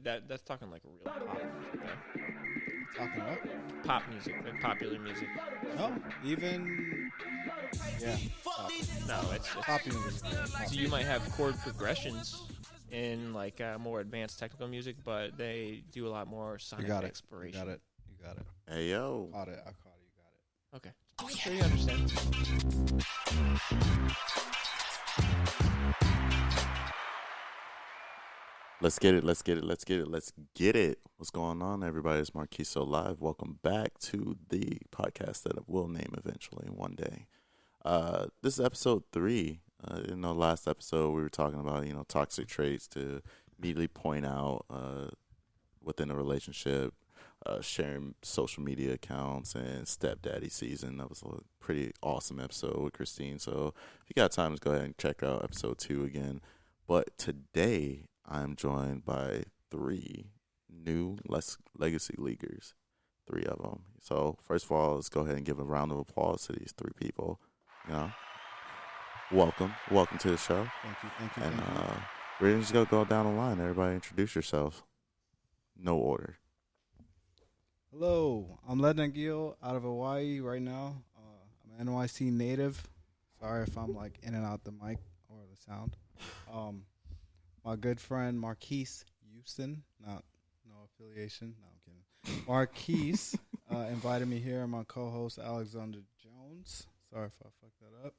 that's talking like real pop music, though. Talking what? Pop music, like popular music. No, even No, it's just popular music. so you might have chord progressions in like more advanced technical music, but they do a lot more sonic exploration. You got it. Hey yo. I caught it. You got it. Okay, I'm sure you understand. Let's get it. What's going on, everybody? It's MarquisSoLive. Welcome back to the podcast that I will name eventually one day. This is episode 3. In the last episode, we were talking about, toxic traits to immediately point out within a relationship, sharing social media accounts, and stepdaddy season. That was a pretty awesome episode with Christine. So if you got time, just go ahead and check out episode 2 again. But today, I'm joined by 3 new legacy leaguers, 3 of them. So first of all, let's go ahead and give a round of applause to these 3 people. Welcome to the show. Thank you. And we're just gonna go down the line. Everybody, introduce yourself. No order. Hello, I'm Ledna Gill out of Hawaii right now. I'm an NYC native. Sorry if I'm like in and out the mic or the sound. My good friend Marquis Houston, no affiliation. No, I'm kidding. Marquis invited me here, and my co-host Alexander Jones. Sorry if I fucked that up.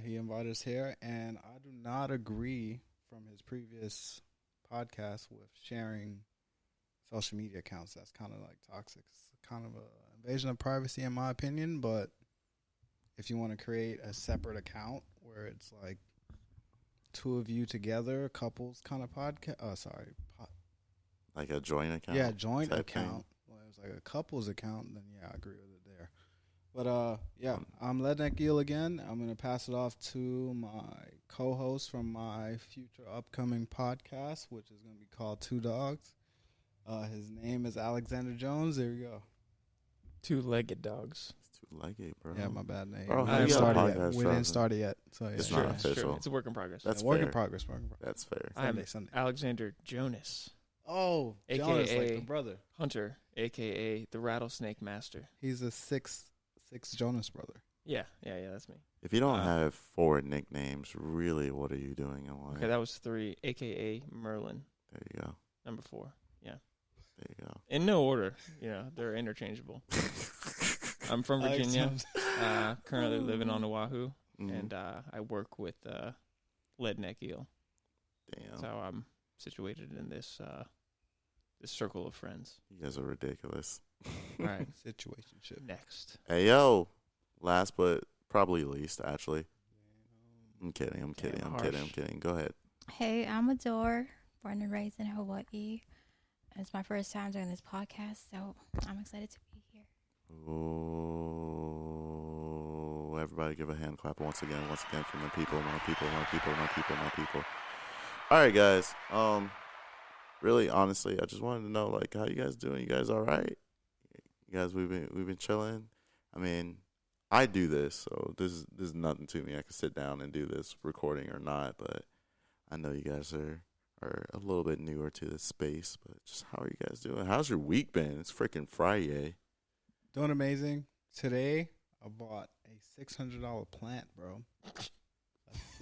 He invited us here, and I do not agree from his previous podcast with sharing social media accounts. That's kind of like toxic. It's kind of an invasion of privacy, in my opinion. But if you want to create a separate account where it's like 2 of you together, couples kind of podcast. Like a joint account. Yeah, joint account. Thing. Well, it was like a couples account. Then I agree with it there. But I'm Ledna Gill again. I'm gonna pass it off to my co-host from my future upcoming podcast, which is gonna be called Two Dogs. His name is Alexander Jones. There we go. 2-legged dogs. It's 2-legged, bro. Yeah, my bad name. Bro, We didn't start it yet. So It's yeah. not official. It's a work in progress. That's work fair. in progress. That's fair. I'm Sunday. Alexander Jonas, Oh, Jonas, like the brother. Hunter, a.k.a. the Rattlesnake Master. He's a six Jonas brother. Yeah, that's me. If you don't have 4 nicknames, really, what are you doing in life? Okay, that was 3, a.k.a. Merlin. There you go. Number 4, yeah. There you go. In no order, they're interchangeable. I'm from Virginia, currently living on Oahu, and I work with Ledna Gill. Damn. That's how I'm situated in this circle of friends. You guys are ridiculous. All right, Situationship. next. Hey, yo. Last but probably least, actually. I'm kidding. Go ahead. Hey, I'm Adore, born and raised in Hawaii. It's my first time doing this podcast, so I'm excited to be here. Oh, everybody give a hand clap once again for my people. All right, guys. Really, honestly, I just wanted to know, like, how you guys doing? You guys all right? You guys, we've been chilling. I mean, I do this, so this is nothing to me. I can sit down and do this, recording or not, but I know you guys are a little bit newer to this space, but just how are you guys doing? How's your week been? It's freaking Friday. Doing amazing. Today, I bought a $600 plant, bro. A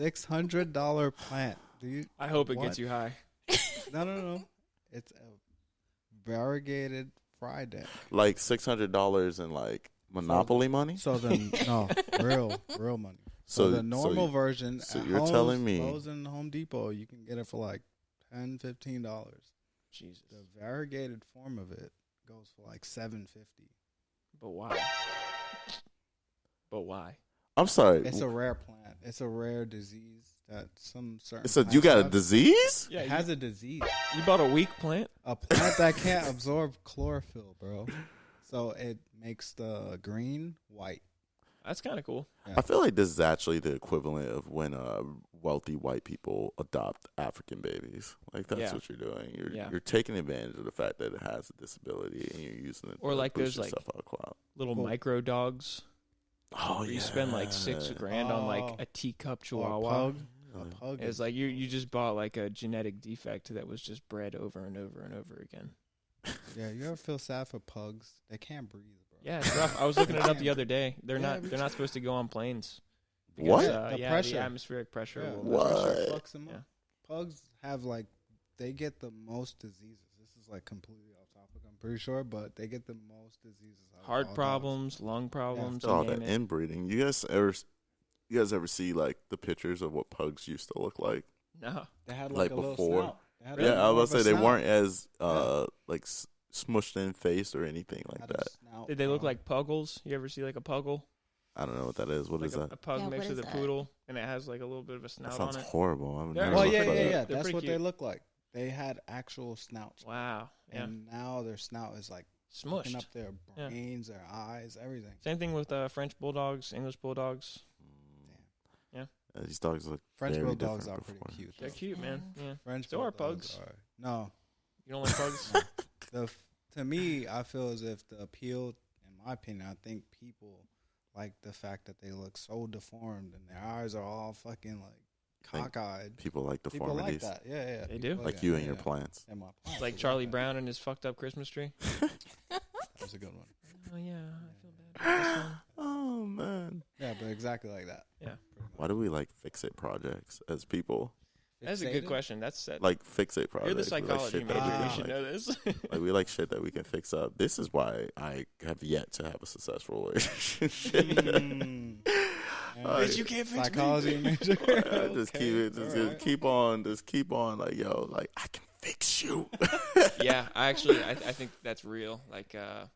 $600 plant. I hope it gets you high. No. It's a variegated Friday. Like $600 in like Monopoly money? So no, real money. So the normal version at you're telling me Lowe's and Home Depot, you can get it for like $10, $15. Jesus. The variegated form of it goes for like $7.50. But why? I'm sorry. It's a rare plant. It's a rare disease that some certain. So you got a disease? Yeah, it has a disease. You bought a weak plant? A plant that can't absorb chlorophyll, bro. So it makes the green white. That's kind of cool. Yeah. I feel like this is actually the equivalent of when wealthy white people adopt African babies. Like that's what you're doing. You're taking advantage of the fact that it has a disability and you're using it. Or to like boost there's like little cool. micro dogs. Oh yeah. You spend like $6,000 on like a teacup chihuahua. a pug. It's like you just bought like a genetic defect that was just bred over and over and over again. Yeah, you ever feel sad for pugs? They can't breathe, bro. Yeah, it's rough. I was looking it up the other day. They're not supposed to go on planes. Because, What? The pressure. the atmospheric pressure. Yeah, will the mess them up. pressure What? fucks them up. Yeah. Pugs have like they get the most diseases. This is like completely off topic, I'm pretty sure, but they get the most diseases. Out of all Heart dogs. problems, lung problems. All you that name it. inbreeding. You guys ever see like the pictures of what pugs used to look like? No. They had Like like a before. little snout. They had, Really? Yeah, I more was of about to a say they snout. weren't as Yeah. like smushed in face or anything like Had a that. snout, Did they look bro. like puggles? You ever see like a puggle? I don't know what that is. What Like is a, that? a pug Yeah, mixed what with is a that? poodle, and it has like a little bit of a That snout sounds on it. horrible. I would They're never Well, actually look yeah, for yeah, that. yeah. They're That's pretty what cute. they look like. They had actual snouts. Wow. Yeah. And now their snout is like hooking Smushed. up their Yeah. brains, their eyes, everything. Same thing with French bulldogs, English bulldogs. Yeah, these dogs look French very bulldogs different are pretty before. cute. They're though. cute, man. Yeah. French So are bulldogs pugs. No, You don't like pugs? to me, I feel as if the appeal, in my opinion, I think people like the fact that they look so deformed and their eyes are all fucking like Think cockeyed. People like People like deformities. that. Yeah, yeah. They people do? Like that. you and Yeah, your yeah. plants. And my plants. It's like I Charlie love that. Brown and his fucked up Christmas tree. That was a good one. Oh yeah, I feel bad. About this one. Oh man. Yeah, but exactly like that. Yeah. Why do we like fix-it projects as people? That's a good Fixated? question. That's Like fix-it projects. You're the We like psychology shit that major. we You can, should like- know this. Like we like shit that we can fix up. This is why I have yet to have a successful relationship. Mm. Bitch, you can't fix me. Psychology major. I just Okay, keep it, just alright. keep on, like yo, like I can fix you. Yeah, I think that's real. Like a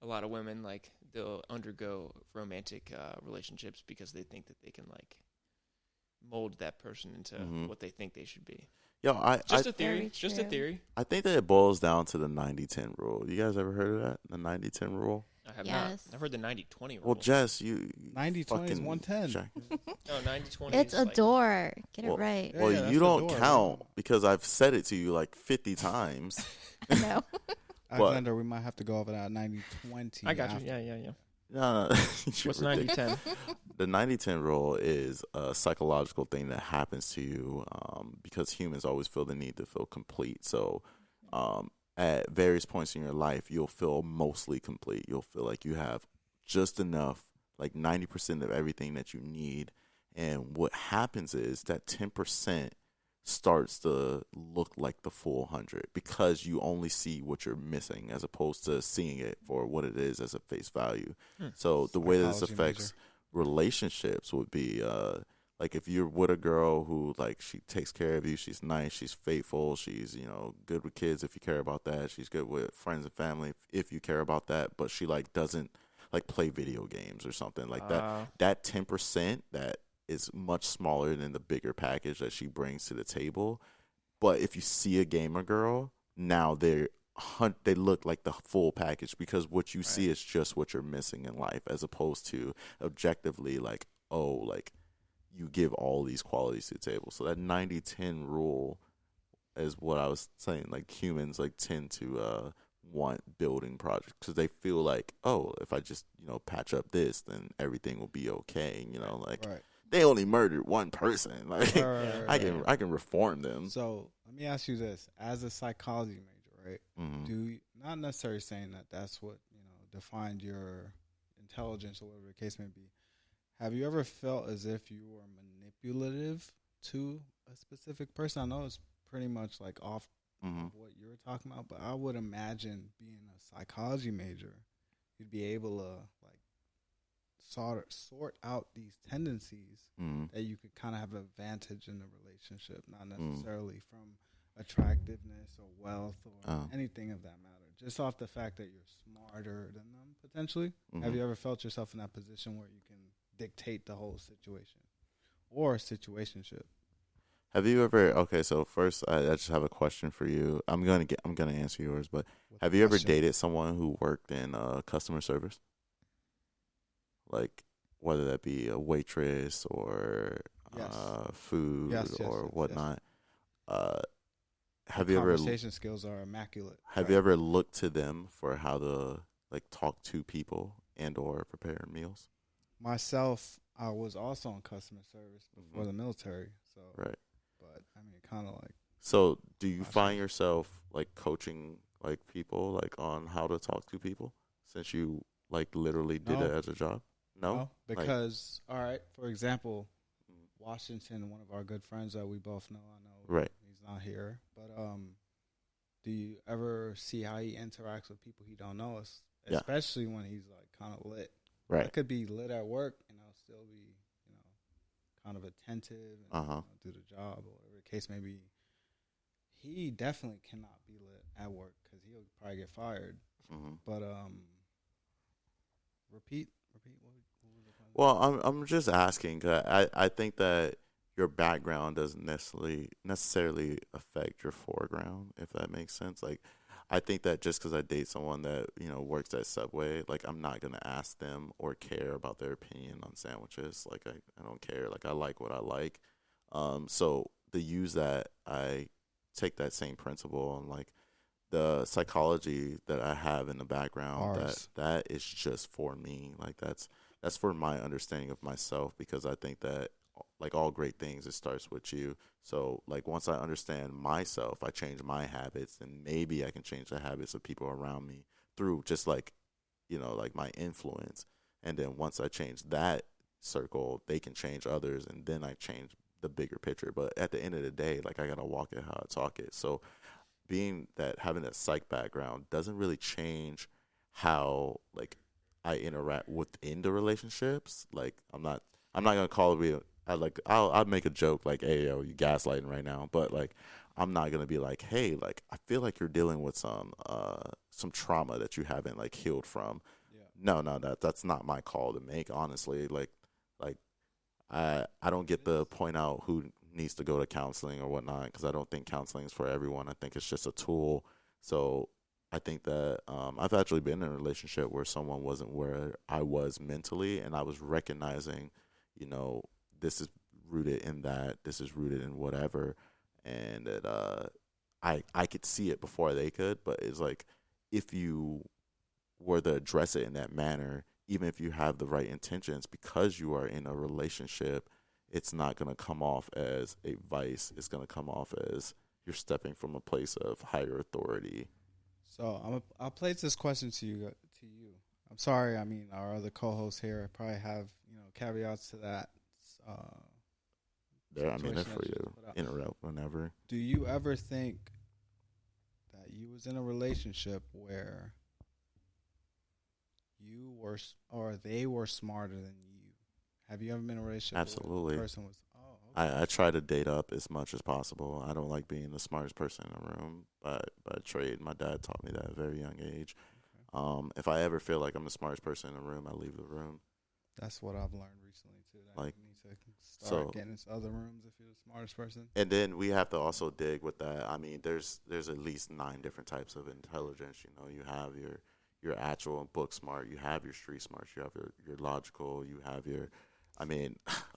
lot of women, like they'll undergo romantic relationships because they think that they can like mold that person into Mhm. what they think they should be. Yo, Just I a theory. Very Just a true. theory. I think that it boils down to the 90-10 rule. You guys ever heard of that? The 90-10 rule? I have Yes. not. I've heard the 90-20 rule. Well, Jess, you 90-20 is fucking 110. jack- No, 90-20 It's is a like, door. Get Well- it right. Yeah, Well, that's you the don't door. count because I've said it to you like 50 times. No. Alexander, we might have to go over that 90-20. I got you. after. Yeah. No. What's 90-10? The 90-10 rule is a psychological thing that happens to you because humans always feel the need to feel complete. So at various points in your life, you'll feel mostly complete. You'll feel like you have just enough, like 90% of everything that you need. And what happens is that 10% starts to look like the full 100 because you only see what you're missing as opposed to seeing it for what it is as a face value. So the way that this Psychology affects relationships would be like if you're with a girl who like she takes care of you, she's nice, she's faithful, she's good with kids if you care about that, she's good with friends and family if you care about that, but she like doesn't like play video games or something like that 10% that is much smaller than the bigger package that she brings to the table. But if you see a gamer girl, now they look like the full package because what you see is just what you're missing in life as opposed to objectively like, oh, like you give all these qualities to the table. So that 90-10 rule is what I was saying. Like humans like tend to want building projects because they feel like, oh, if I just, patch up this, then everything will be okay. Like Right. they only murdered one person. Like Right. I can reform them. So let me ask you this: as a psychology major, right? Mhm. Do you, not necessarily saying that that's what defined your intelligence or whatever the case may be. Have you ever felt as if you were manipulative to a specific person? I know it's pretty much like off Mhm. of what you're talking about, but I would imagine being a psychology major, you'd be able to like sort out these tendencies Mhm. that you could kind of have an advantage in the relationship, not necessarily from attractiveness or wealth or anything of that matter. Just off the fact that you're smarter than them, potentially. Have you ever felt yourself in that position where you can dictate the whole situation or situationship? Have you ever? Okay, so first, I just have a question for you. I'm gonna answer yours, but have you ever dated someone who worked in customer service? Like whether that be a waitress or Yes. food Yes, or yes. whatnot. Have you ever? Conversation skills are immaculate. Have you ever looked to them for how to like talk to people and or prepare meals? Myself, I was also in customer service before the military, so So, Right. but I mean, kind of like. So, do you find yourself like coaching like people like on how to talk to people since you like literally did it as a job? No, because all right. For example, Mm. Washington, one of our good friends that we both know. I know Right. he's not here, but do you ever see how he interacts with people he don't know? Yeah. Especially when he's like kind of lit. Right. I could be lit at work and I'll still be, kind of attentive and do the job or whatever the case may be. He definitely cannot be lit at work because he'll probably get fired. Mm-hmm. But repeat. What was the question? Well, I'm just asking. 'Cause I think that your background doesn't necessarily affect your foreground, if that makes sense. Like, I think that just because I date someone that works at Subway, like I'm not gonna ask them or care about their opinion on sandwiches. Like I don't care. Like I like what I like. So to use that, I take that same principle and like the psychology that I have in the background that is just for me. Like that's for my understanding of myself, because I think that like all great things, it starts with you. So like once I understand myself, I change my habits, and maybe I can change the habits of people around me through just like like my influence. And then once I change that circle, they can change others, and then I change the bigger picture. But at the end of the day, like I gotta walk it how I talk it. So being that having that psych background doesn't really change how like I interact within the relationships. Like I'm not gonna call it. I'll make a joke like, "Hey, yo, you gaslighting right now," but like I'm not gonna be like, "Hey, like I feel like you're dealing with some trauma that you haven't like healed from." Yeah. No, that's not my call to make. Honestly, like I don't get to point out who needs to go to counseling or whatnot, because I don't think counseling is for everyone. I think it's just a tool. So I think that I've actually been in a relationship where someone wasn't where I was mentally, and I was recognizing, this is rooted in that, this is rooted in whatever, and that I could see it before they could. But it's like if you were to address it in that manner, even if you have the right intentions, because you are in a relationship, it's not going to come off as a vice. It's going to come off as you're stepping from a place of higher authority. So I'll place this question to you. I'm sorry. I mean, our other co-hosts here probably have caveats to that. They're for you. Interrupt whenever. Do you ever think that you was in a relationship where you were or they were smarter than you? Have you ever been in a relationship Absolutely. where the person was? Okay. I try to date up as much as possible. I don't like being the smartest person in the room by trade. My dad taught me that at a very young age. Okay. If I ever feel like I'm the smartest person in the room, I leave the room. That's what I've learned recently too. That like, you need to start getting into other rooms if you're the smartest person. And then we have to also dig with that. I mean, there's at least 9 different types of intelligence. You have your actual book smart. You have your street smart. You have your logical. You have your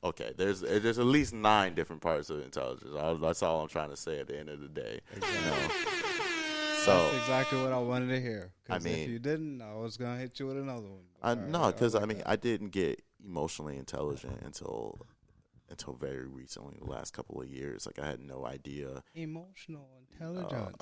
okay, there's at least 9 different parts of intelligence. That's all I'm trying to say at the end of the day. Exactly. So that's exactly what I wanted to hear. If you didn't, I was gonna hit you with another one. No, because I didn't get emotionally intelligent until very recently, the last couple of years. Like I had no idea. Emotional intelligence.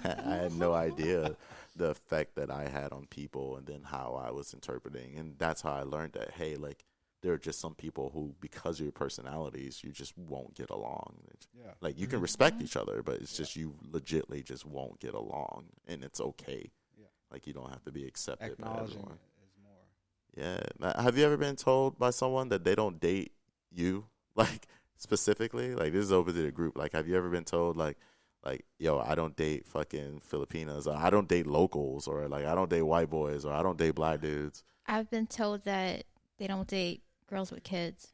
I had no idea the effect that I had on people, and then how I was interpreting, and that's how I learned that. Hey, like. There are just some people who, because of your personalities, you just won't get along. Yeah. Like, you can respect each other, but it's just you legitly just won't get along, and it's okay. Yeah. Like, you don't have to be accepted by everyone. Is more. Yeah. Have you ever been told by someone that they don't date you? Like, specifically? Like, this is open to the group. Like, have you ever been told, like, yo, I don't date fucking Filipinas, or I don't date locals, or, like, I don't date white boys, or I don't date black dudes? I've been told that they don't date girls with kids.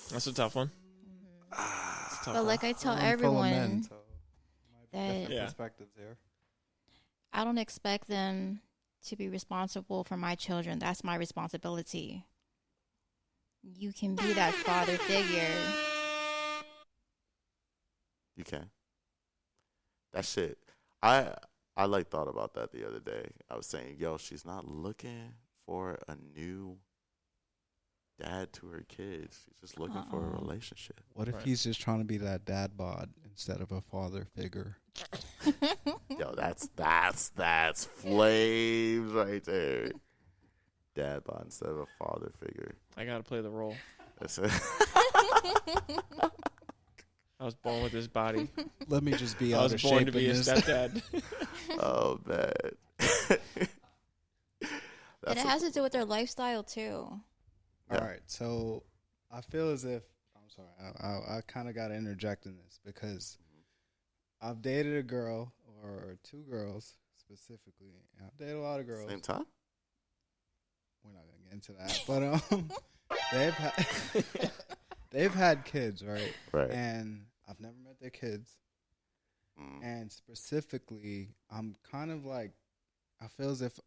That's a tough one. Mm-hmm. But like I tell everyone that perspectives here. I don't expect them to be responsible for my children. That's my responsibility. You can be that father figure. You can. That shit. I like thought about that the other day. I was saying, yo, she's not looking for a new dad to her kids. She's just looking for a relationship. What if he's just trying to be that dad bod instead of a father figure? Yo, that's flames right there. Dad bod instead of a father figure. I gotta play the role. That's it. I was born with this body. Let me just be I out was of born shape to be a in this. stepdad. Oh man. And it has to do with their lifestyle too. Yeah. All right, so I feel as if I'm sorry. I kind of got to interject in this because I've dated a girl or two girls specifically. And I've dated a lot of girls. Same time? We're not gonna get into that, but they've had kids, right? Right. And I've never met their kids. Mm. And specifically, I'm kind of like, I feel as if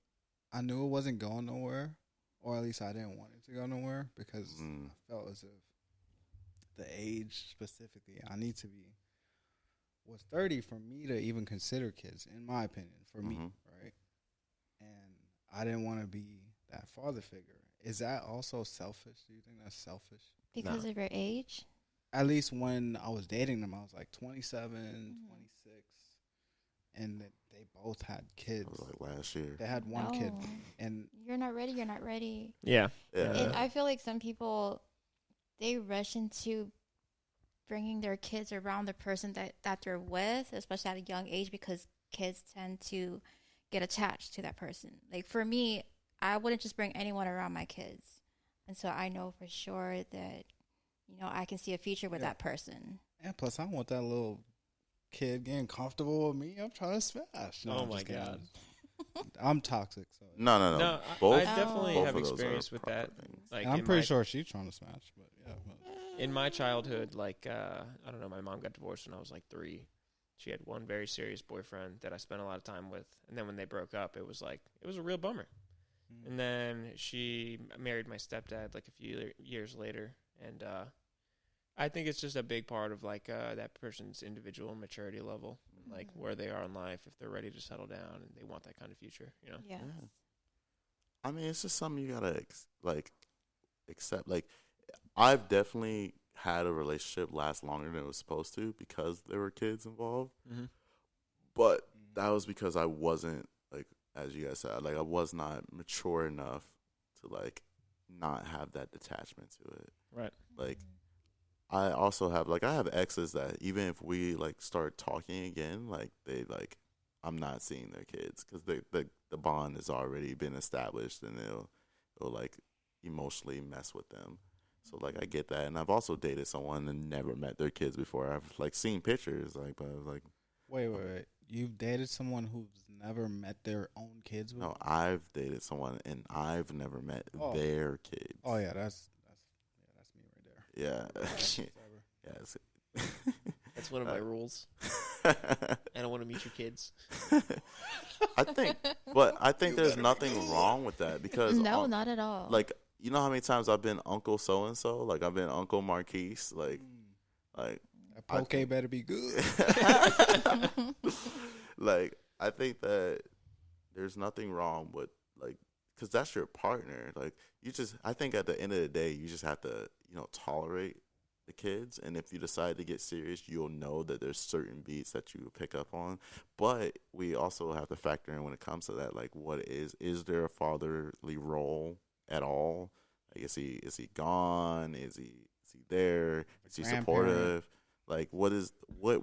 I knew it wasn't going nowhere, or at least I didn't want it to go nowhere because I felt as if the age specifically, I need to be, was 30 for me to even consider kids, in my opinion, for me, right? And I didn't want to be that father figure. Is that also selfish? Do you think that's selfish? Because of your age? At least when I was dating them, I was like 27, 26, and they both had kids. That was like last year. They had one kid, and You're not ready. You're not ready. Yeah. And I feel like some people, they rush into bringing their kids around the person that they're with, especially at a young age, because kids tend to get attached to that person. Like for me, I wouldn't just bring anyone around my kids. And so I know for sure that, I can see a future with that person. And plus, I want that little kid getting comfortable with me. I'm trying to smash. No, Oh I'm my just kidding. God. I'm toxic. So No. No, Both, I definitely both have of those are experience with that. proper things. Like I'm pretty sure she's trying to smash. But yeah, in my childhood, like I don't know, my mom got divorced when I was like 3. She had one very serious boyfriend that I spent a lot of time with, and then when they broke up, it was a real bummer. And then she married my stepdad like a few years later, and I think it's just a big part of like that person's individual maturity level, like where they are in life, if they're ready to settle down and they want that kind of future, Yes. Yeah. I mean, it's just something you gotta accept. Like, I've definitely had a relationship last longer than it was supposed to because there were kids involved. Mm-hmm. But that was because I wasn't, like, as you guys said, like I was not mature enough to like not have that detachment to it. Right. Like, I also have I have exes that even if we like start talking again, like they like I'm not seeing their kids because the bond has already been established and it'll like emotionally mess with them. So like I get that, and I've also dated someone and never met their kids before. I've like seen pictures, like, but I was like, wait. You've dated someone who's never met their own kids? no, I've dated someone and I've never met their kids. Oh yeah, that's me right there. Yeah. Yeah. Yes. That's one of my rules. I don't want to meet your kids. I think there's nothing wrong with that because No, not at all. like, you know how many times I've been Uncle so and so, like I've been Uncle Marquise, like That poke better be good. like I think that there's nothing wrong with like, because that's your partner. Like I think at the end of the day, you just have to tolerate the kids, and if you decide to get serious, you'll know that there's certain beats that you pick up on. But we also have to factor in when it comes to that, like, what is there a fatherly role at all? Like, is he gone? Is he there? Is he supportive? Like, what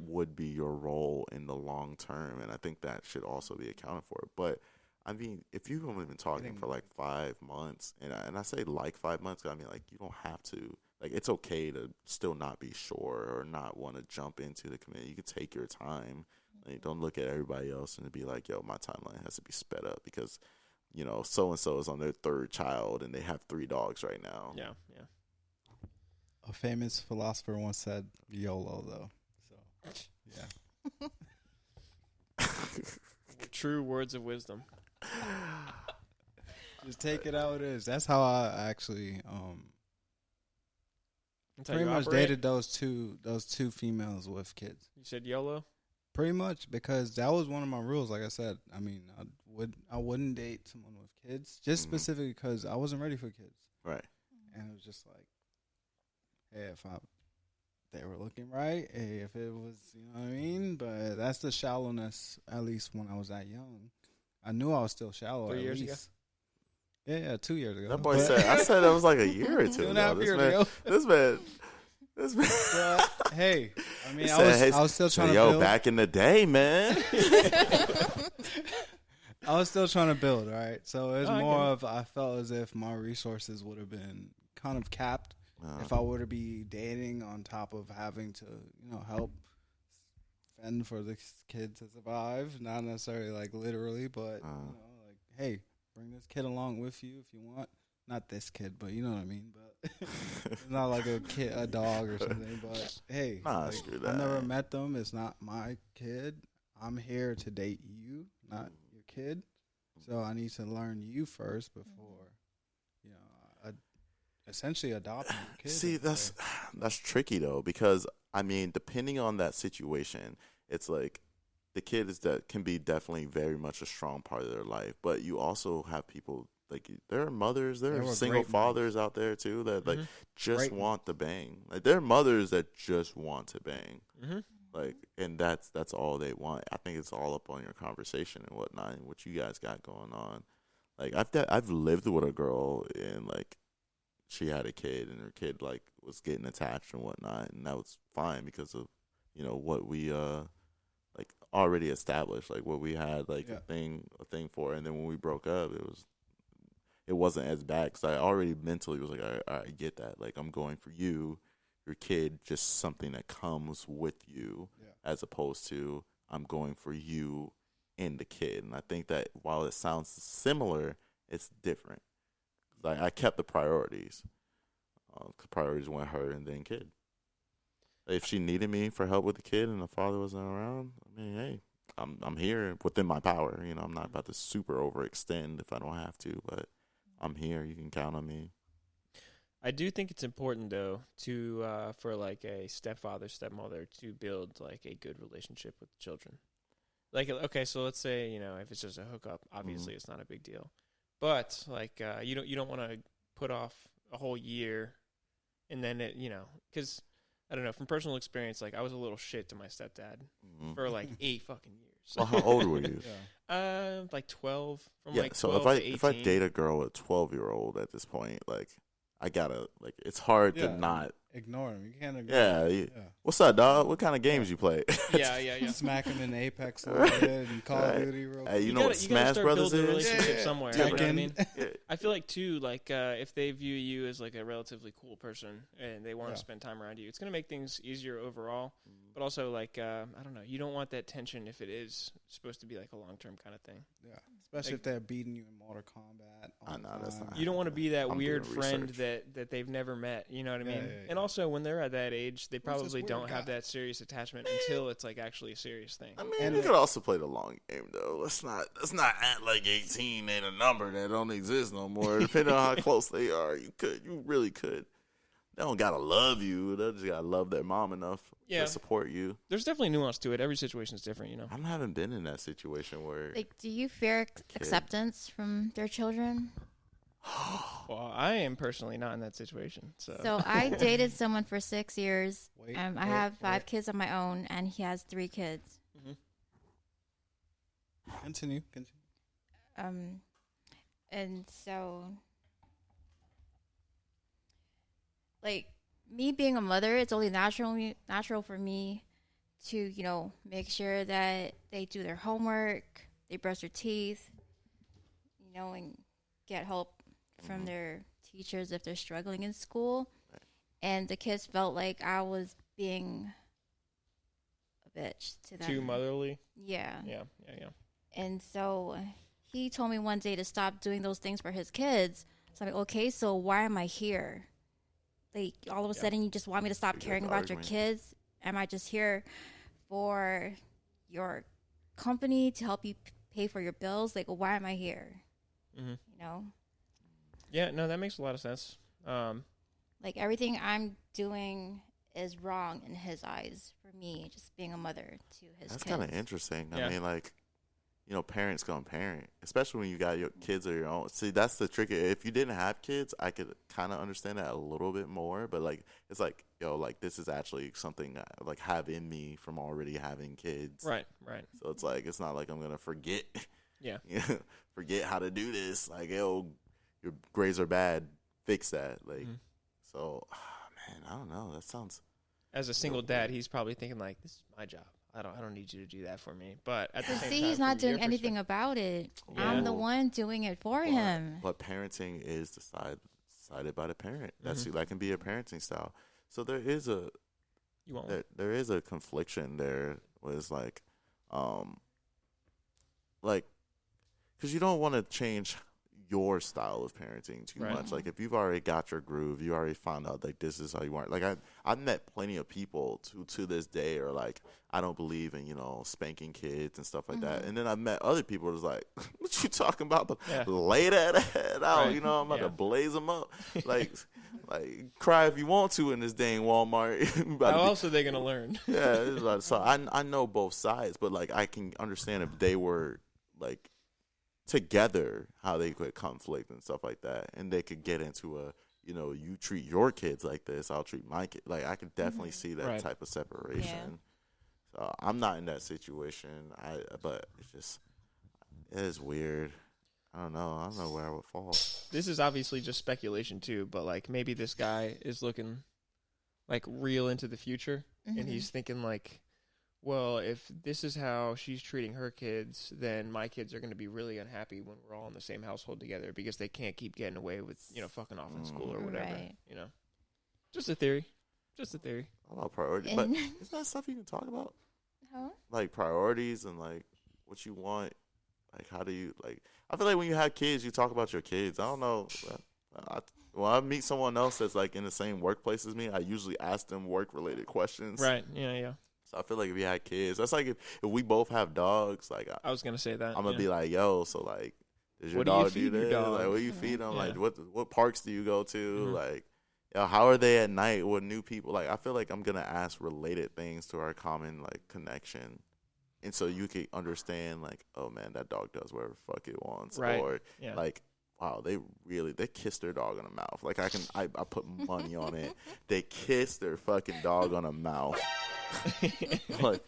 would be your role in the long term? And I think that should also be accounted for. But I mean, if you've only been talking for like 5 months, and I say like 5 months, 'cause I mean, like, you don't have to. Like, it's okay to still not be sure or not want to jump into the commitment. You can take your time. Like, don't look at everybody else and be like, yo, my timeline has to be sped up because, so-and-so is on their 3rd child and they have 3 dogs right now. Yeah. A famous philosopher once said YOLO, though. So, yeah. True words of wisdom. Just take it how it is. That's how I actually That's how pretty you much operate? dated those two females with kids. You said YOLO? Pretty much, because that was one of my rules. Like I said, I mean, I wouldn't date someone with kids just specifically because I wasn't ready for kids. Right. and it was just like, hey, they were looking right, hey, if it was, you know what I mean? But that's the shallowness, at least when I was that young. I knew I was still shallow. 3 years ago? Yeah, 2 years ago. That boy said, I said it was like a year or two 2.5 ago. years ago. This man. But, hey, I mean, I was still trying to build. build. Back in the day, man. I was still trying to build, right? So it was I more of, I felt as if my resources would have been kind of capped if I were to be dating on top of having to, help fend for the kid to survive. Not necessarily like literally, but, like, hey, bring this kid along with you if you want. Not this kid, but you know what I mean. But it's not like a dog or something. But hey, Nah, I never met them. It's not my kid. I'm here to date you, not your kid. So I need to learn you first before, essentially adopting your kid. See, that's tricky though, because I mean, depending on that situation, it's like the kid can be definitely very much a strong part of their life, but you also have people. Like, there are mothers, there are single fathers out there, too, that, like, just want to bang. Like, there are mothers that just want to bang. Mm-hmm. Like, and that's all they want. I think it's all up on your conversation and whatnot and what you guys got going on. Like, I've lived with a girl, and, like, she had a kid, and her kid, like, was getting attached and whatnot, and that was fine because of, what we, like, already established, like, what we had, like, a thing for. And then when we broke up, it wasn't as bad because I already mentally was like, all right, I get that. Like, I'm going for you, your kid, just something that comes with you, as opposed to I'm going for you and the kid. And I think that while it sounds similar, it's different. Like, I kept the priorities. Priorities went her and then kid. If she needed me for help with the kid and the father wasn't around, I mean, hey, I'm here within my power. I'm not about to super overextend if I don't have to, but I'm here. You can count on me. I do think it's important, though, to for like a stepfather, stepmother to build like a good relationship with the children. Like, okay, so let's say if it's just a hookup, obviously it's not a big deal. But like you don't want to put off a whole year, and then because I don't know, from personal experience, like I was a little shit to my stepdad for like 8 fucking years. Well, how old were you? Like 12. So if I date a girl, a 12-year-old at this point, like I gotta it's hard to not ignore him. You can't ignore him. What's up, dog? What kind of games you play? Yeah. Smack him in Apex a little bit and Call of Duty real quick. Hey, you know what Smash Brothers is? Relationship somewhere. You know what I mean? Yeah. I feel like too, like if they view you as like a relatively cool person and they want to spend time around you, it's gonna make things easier overall. But also, like I don't know, you don't want that tension if it is supposed to be like a long-term kind of thing. Yeah, especially if they're beating you in Mortal Kombat. I know that's not. You don't want to be that weird friend that they've never met. You know what I mean? Yeah. And also, when they're at that age, they probably don't have that serious attachment until it's like actually a serious thing. I mean, you could also play the long game though. Let's not act like 18 ain't a number that don't exist no more. Depending on how close they are, you really could. They don't gotta love you. They just gotta love their mom enough to support you. There's definitely nuance to it. Every situation is different, I haven't been in that situation where. Like, do you fear acceptance from their children? Well, I am personally not in that situation. So I dated someone for 6 years. I have 5 kids of my own, and he has 3 kids. Mm-hmm. Continue. And so, like, me being a mother, it's only natural for me to, make sure that they do their homework, they brush their teeth, and get help from their teachers if they're struggling in school. And the kids felt like I was being a bitch to them. Too motherly? Yeah. Yeah. And so he told me one day to stop doing those things for his kids. So I'm like, okay, so why am I here? Like, all of a sudden you just want me to stop caring about your kids? Am I just here for your company to help you pay for your bills? Like, why am I here? Mm-hmm. Yeah, no, that makes a lot of sense. Like, everything I'm doing is wrong in his eyes for me, just being a mother to his kids. That's kind of interesting. Yeah. I mean, like, parents gonna parent, especially when you got your kids of your own. See, that's the trick. If you didn't have kids, I could kind of understand that a little bit more. But like, it's like, like this is actually something I like have in me from already having kids. Right. So it's like it's not like I'm gonna forget. Yeah. Forget how to do this. Like, your grades are bad. Fix that. Like, so, man, I don't know. That sounds. As a single dad, he's probably thinking like, "This is my job. I don't need you to do that for me." But at the same time, he's not doing anything about it. Yeah. I'm the one doing it for him. But parenting is decided by the parent. That can be a parenting style. So there is a there is a confliction there. Where it's like, because you don't want to change your style of parenting too much. Like, if you've already got your groove, you already found out like this is how you want. Like, I've met plenty of people to this day are like, I don't believe in spanking kids and stuff like that. And then I've met other people who's like, what you talking about? Lay that head out. I'm about to blaze them up. like cry if you want to in this dang Walmart. How else are they gonna learn? Yeah, so I know both sides, but like I can understand if they were like together how they could conflict and stuff like that, and they could get into a you treat your kids like this, I'll treat my kid. Like, I could definitely see that type of separation. So I'm not in that situation. But it is weird. I don't know where I would fall. This is obviously just speculation too, but like maybe this guy is looking like real into the future, and he's thinking like, well, if this is how she's treating her kids, then my kids are going to be really unhappy when we're all in the same household together because they can't keep getting away with, fucking off in school or whatever. Right. Just a theory. Just a theory. I don't know priorities, but isn't that stuff you can talk about? Huh? Like priorities and like what you want. Like, how do you like? I feel like when you have kids, you talk about your kids. I don't know. When I meet someone else that's like in the same workplace as me, I usually ask them work-related questions. Right. Yeah. So I feel like if you had kids, that's like if we both have dogs. Like, I was gonna say that. I'm gonna be like, yo, so like, does your What do you dog feed do your this? dog? Like, what do you feed them? Yeah. Like, what parks do you go to? Like, how are they at night with new people? Like, I feel like I'm gonna ask related things to our common like connection, and so you can understand like, oh man, that dog does whatever the fuck it wants, Right. or Yeah. like, wow, they kiss their dog on the mouth. Like, I put money on it. They kiss their fucking dog on the mouth. Like,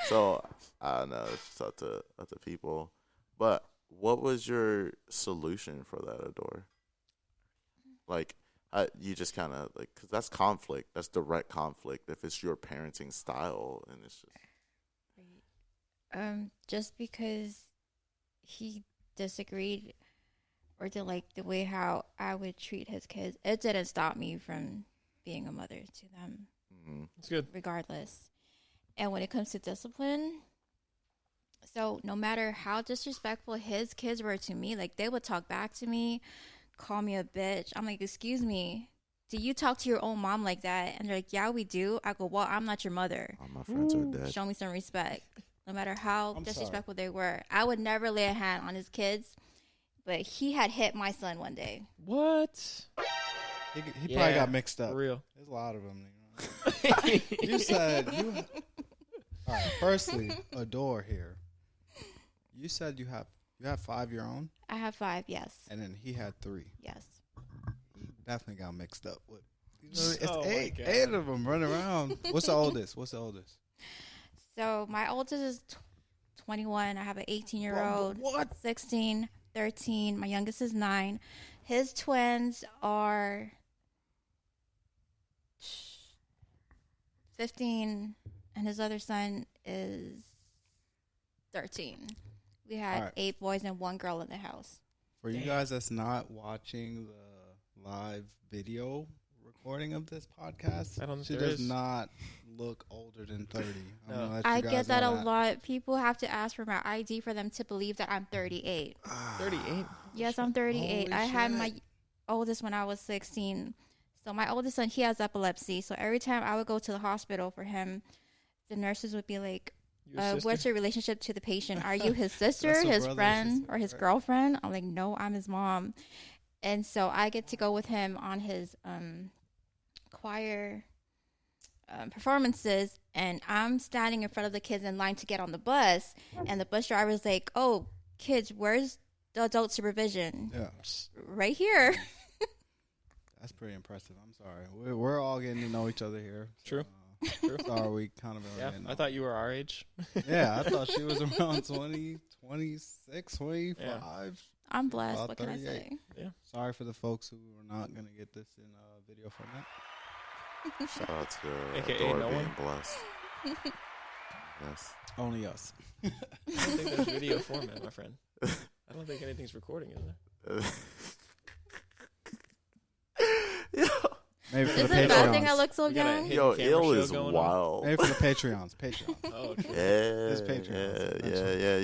so I don't know. It's up to people. But what was your solution for that, Adore? Like, you just kind of like, because that's conflict. That's direct conflict. If it's your parenting style, and it's just because he disagreed or didn't like the way how I would treat his kids, it didn't stop me from being a mother to them. It's good. Regardless. And when it comes to discipline, so no matter how disrespectful his kids were to me, like they would talk back to me, call me a bitch. I'm like, excuse me, do you talk to your own mom like that? And they're like, yeah, we do. I go, well, I'm not your mother. all my friends are dead. Show me some respect. No matter how disrespectful they were. I would never lay a hand on his kids, but he had hit my son one day. What? He probably got mixed up. For real. There's a lot of them. You said you. All right. Firstly, Adore here. You said you have 5 your own. I have 5, yes. And then he had 3. Yes. He definitely got mixed up with. It's Oh my 8 God. 8 of them running around. What's the oldest? So my oldest is 21. I have an 18-year-old. What? 16, 13. My youngest is 9. His twins are 15, and his other son is 13. We had 8 boys and 1 girl in the house. For you guys that's not watching the live video recording of this podcast, I don't think she there does is. not look older than 30. I'm No. gonna let you I guys get that know a lot. People have to ask for my ID for them to believe that I'm 38. 38. Yes, I'm 38. Holy I had shit. my oldest when I was 16. So my oldest son, he has epilepsy. So every time I would go to the hospital for him, the nurses would be like, what's your relationship to the patient? Are you his sister, That's a his brother, friend, sister, or his right. girlfriend? I'm like, no, I'm his mom. And so I get to go with him on his choir performances, and I'm standing in front of the kids in line to get on the bus, and the bus driver is like, "Oh, kids, where's the adult supervision?" Yeah. Right here. That's pretty impressive. I'm sorry. We're all getting to know each other here. True. True. Sorry, we kind of Yeah, already I thought you were our age. Yeah, I thought she was around 20, 26, 25. Yeah. I'm blessed. About What can I 38. say? Yeah. Sorry for the folks who are not going to get this in video format. Shout out to AKA Dora no being one. blessed. Yes. Only us. I don't think there's video format, my friend. I don't think anything's recording, is there? Yo, Maybe for Is the it a bad thing I Patreons. look so We got a young? hidden yo, camera ill show is going on? wild. Maybe for the Patreons. Oh, true. It's Yeah,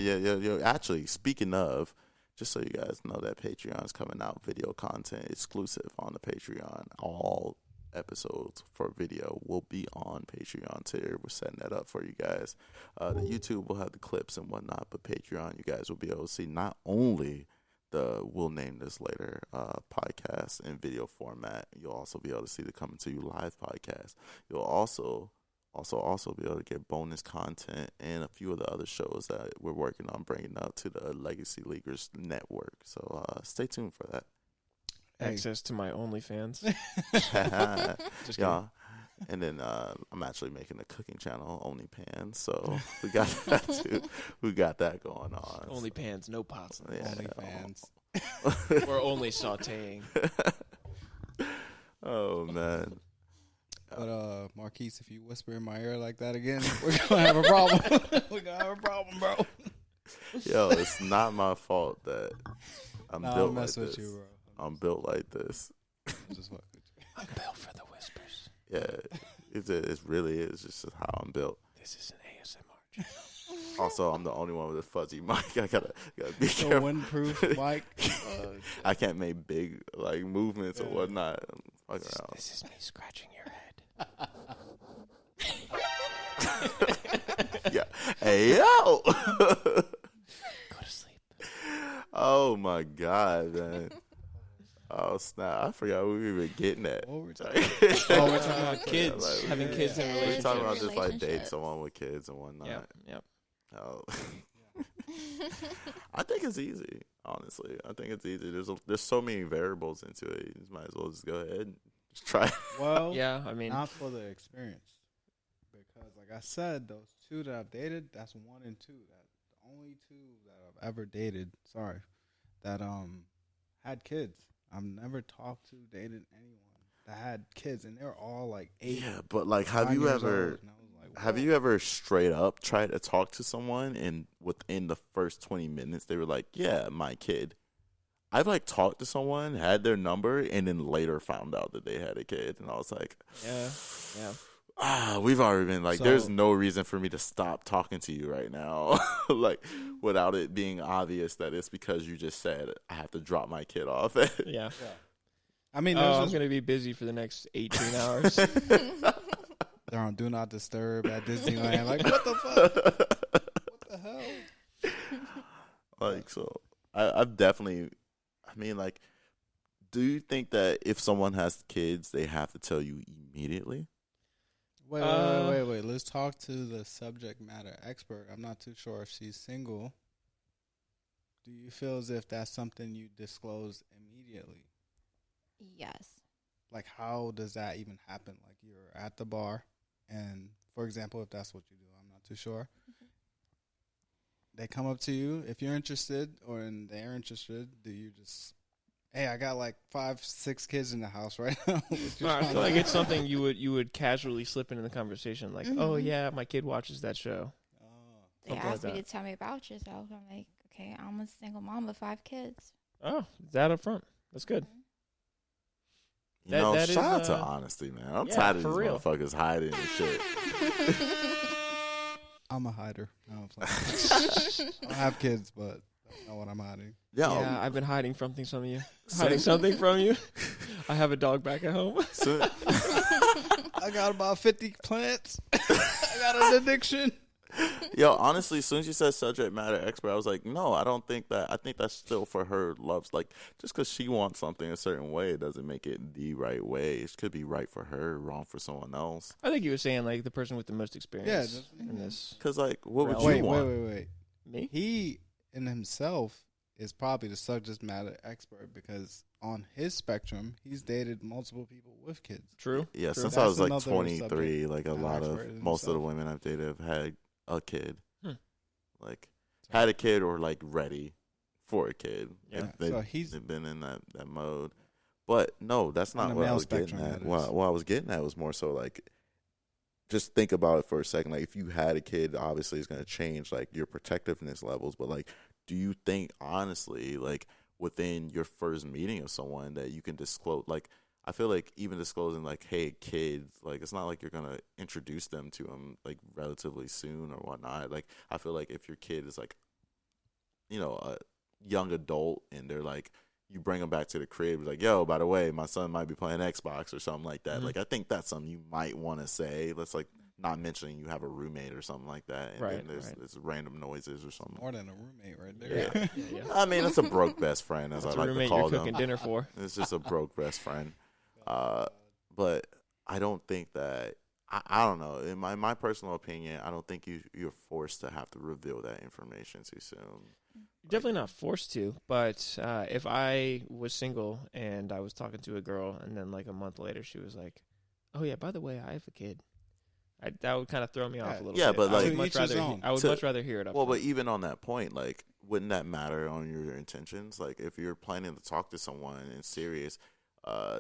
Patreon. yeah. Actually, speaking of, just so you guys know that Patreon's coming out, video content exclusive on the Patreon. All episodes for video will be on Patreon tier. We're setting that up for you guys. The YouTube will have the clips and whatnot, but Patreon, you guys will be able to see not only the We'll Name This Later podcast in video format, you'll also be able to see the Coming to You Live podcast. You'll also be able to get bonus content and a few of the other shows that we're working on bringing up to the Legacy Leaguers network. So stay tuned for that. Access to my OnlyFans. Just Yeah. And then I'm actually making a cooking channel, OnlyPans. So we got that too. We got that going on. Only pans, no pots. Yeah. Only fans. We're only sauteing. Oh man. But Marquise, if you whisper in my ear like that again, we're gonna have a problem. We're gonna have a problem, bro. Yo, it's not my fault that I'm Nah, built I'll like mess with this. you, bro. I'm built like this. I'm just fuck with you. I'm built for the whispers. Yeah, it really is just how I'm built. This is an ASMR channel. Also, I'm the only one with a fuzzy mic. I gotta be So careful. windproof mic. I can't make big like movements or whatnot. Fuck around. This is me scratching your head. Yeah. Hey yo. Go to sleep. Oh my god, man. Oh snap! I forgot we were getting at. What were we talking about? Oh, we're talking about kids, like, having kids in Yeah. We're relationships. talking about just like dating Relationships. someone with kids and whatnot. Yep. Oh. I think it's easy. Honestly, I think it's easy. There's so many variables into it. You just might as well just go ahead and just try. Well, Yeah, I mean, not for the experience, because like I said, those two that I've dated, that's 1 and 2. That the only 2 that I've ever dated. Sorry, that had kids. I've never talked to, dated anyone that had kids, and they're all like 8. Yeah, but like, have 9 you years ever? old, and I was like, Have whoa. you ever straight up tried to talk to someone and within the first 20 minutes they were like, yeah, my kid? I've like talked to someone, had their number, and then later found out that they had a kid. And I was like, yeah. we've already been like, So- there's no reason for me to stop talking to you right now. Like, without it being obvious that it's because you just said, I have to drop my kid off. Yeah. I mean, Oh, there's I'm this, going to be busy for the next 18 hours. they're on Do Not Disturb at Disneyland. Like, what the fuck? What the hell? Like, so I've definitely, I mean, like, do you think that if someone has kids, they have to tell you immediately? Wait. Let's talk to the subject matter expert. I'm not too sure if she's single. Do you feel as if that's something you disclose immediately? Yes. Like, how does that even happen? Like, you're at the bar, and for example, if that's what you do, I'm not too sure. They come up to you. If you're interested or they're interested, do you just, hey, I got like 5, 6 kids in the house right now. What you No, I trying feel to like do? it's something you would casually slip into the conversation, like, oh yeah, my kid watches that show. Oh. They Something like asked me that. to tell me about yourself. I'm like, okay, I'm a single mom with 5 kids. Oh, that up front. That's good. You That- know, that is, shout out to honesty, man. I'm yeah, tired of for these real. motherfuckers hiding and shit. I'm a hider. No, I'm playing. I don't have kids, but I know what I'm hiding. Yeah, I've been hiding something from you. So- Hiding something from you. I have a dog back at home. So, I got about 50 plants. I got an addiction. Yo, honestly, as soon as you said subject matter expert, I was like, no, I don't think that. I think that's still for her loves. Like, just because she wants something a certain way, it doesn't make it the right way. It could be right for her, wrong for someone else. I think you were saying like the person with the most experience in this. Because, like, what would Wait, you want? wait. Me? He in himself is probably the subject matter expert because on his spectrum, he's dated multiple people with kids. True. Yeah, True. since I was like That's 23, like expert in most of the himself. women I've dated have had a kid. Like, So- had a kid or like ready for a kid. Yeah. Like, they've So been in that mode. But no, that's On not the what I male was getting spectrum, at. that What is. I was getting at was more so like, just think about it for a second. Like, if you had a kid, obviously it's going to change like your protectiveness levels. But like, do you think honestly, like within your first meeting of someone, that you can disclose? Like, I feel like even disclosing like, hey, kids, like it's not like you're gonna introduce them to them like relatively soon or whatnot. Like, I feel like if your kid is like, you know, a young adult and they're like, you bring them back to the crib, like, yo, by the way, my son might be playing Xbox or something like that. Mhm. Like, I think that's something you might want to say. Let's like not mentioning you have a roommate or something like that. And Right, then there's right. random noises or something. more than a roommate right there. Yeah. I mean, it's a broke best friend, as That's I a like to roommate call you're them. cooking dinner for. It's just a broke best friend. But I don't think that I don't know. In my personal opinion, I don't think you're forced to have to reveal that information too soon. You're definitely not forced to, but if I was single and I was talking to a girl and then like a month later she was like, "Oh yeah, by the way, I have a kid," that would kind of throw me off a little Yeah, bit. but, like- I would To much each his rather own. I would To- much rather hear it up. Well, front. but even on that point, like, wouldn't that matter on your intentions? Like, if you're planning to talk to someone and serious,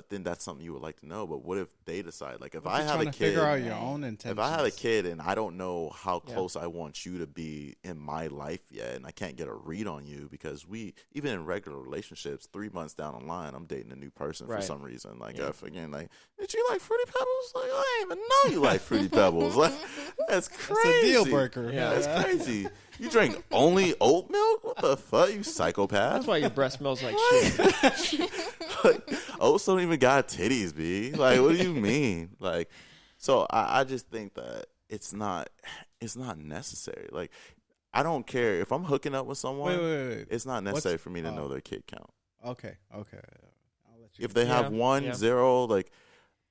then that's something you would like to know. But what if they decide, like, if What I you have a trying to figure kid, out your own intentions. if I have a kid and I don't know how Yeah. close I want you to be in my life yet, and I can't get a read on you, because even in regular relationships, 3 months down the line, I'm dating a new person for Right. some reason. Like, Yeah. again, like, did you like Fruity Pebbles? Like, I didn't even know you like Fruity Pebbles. Like, that's crazy. It's a deal breaker. Yeah. That's crazy. You drink only oat milk? What the fuck, you psychopath? that's why your breath smells like shit. Like, oats don't even got titties, B. Like, what do you mean? Like, so I just think that it's not necessary. Like, I don't care if I'm hooking up with someone. Wait. It's not necessary for me to know their kid count. Okay. I'll let you. If they have Yeah, 1, yeah. 0, like,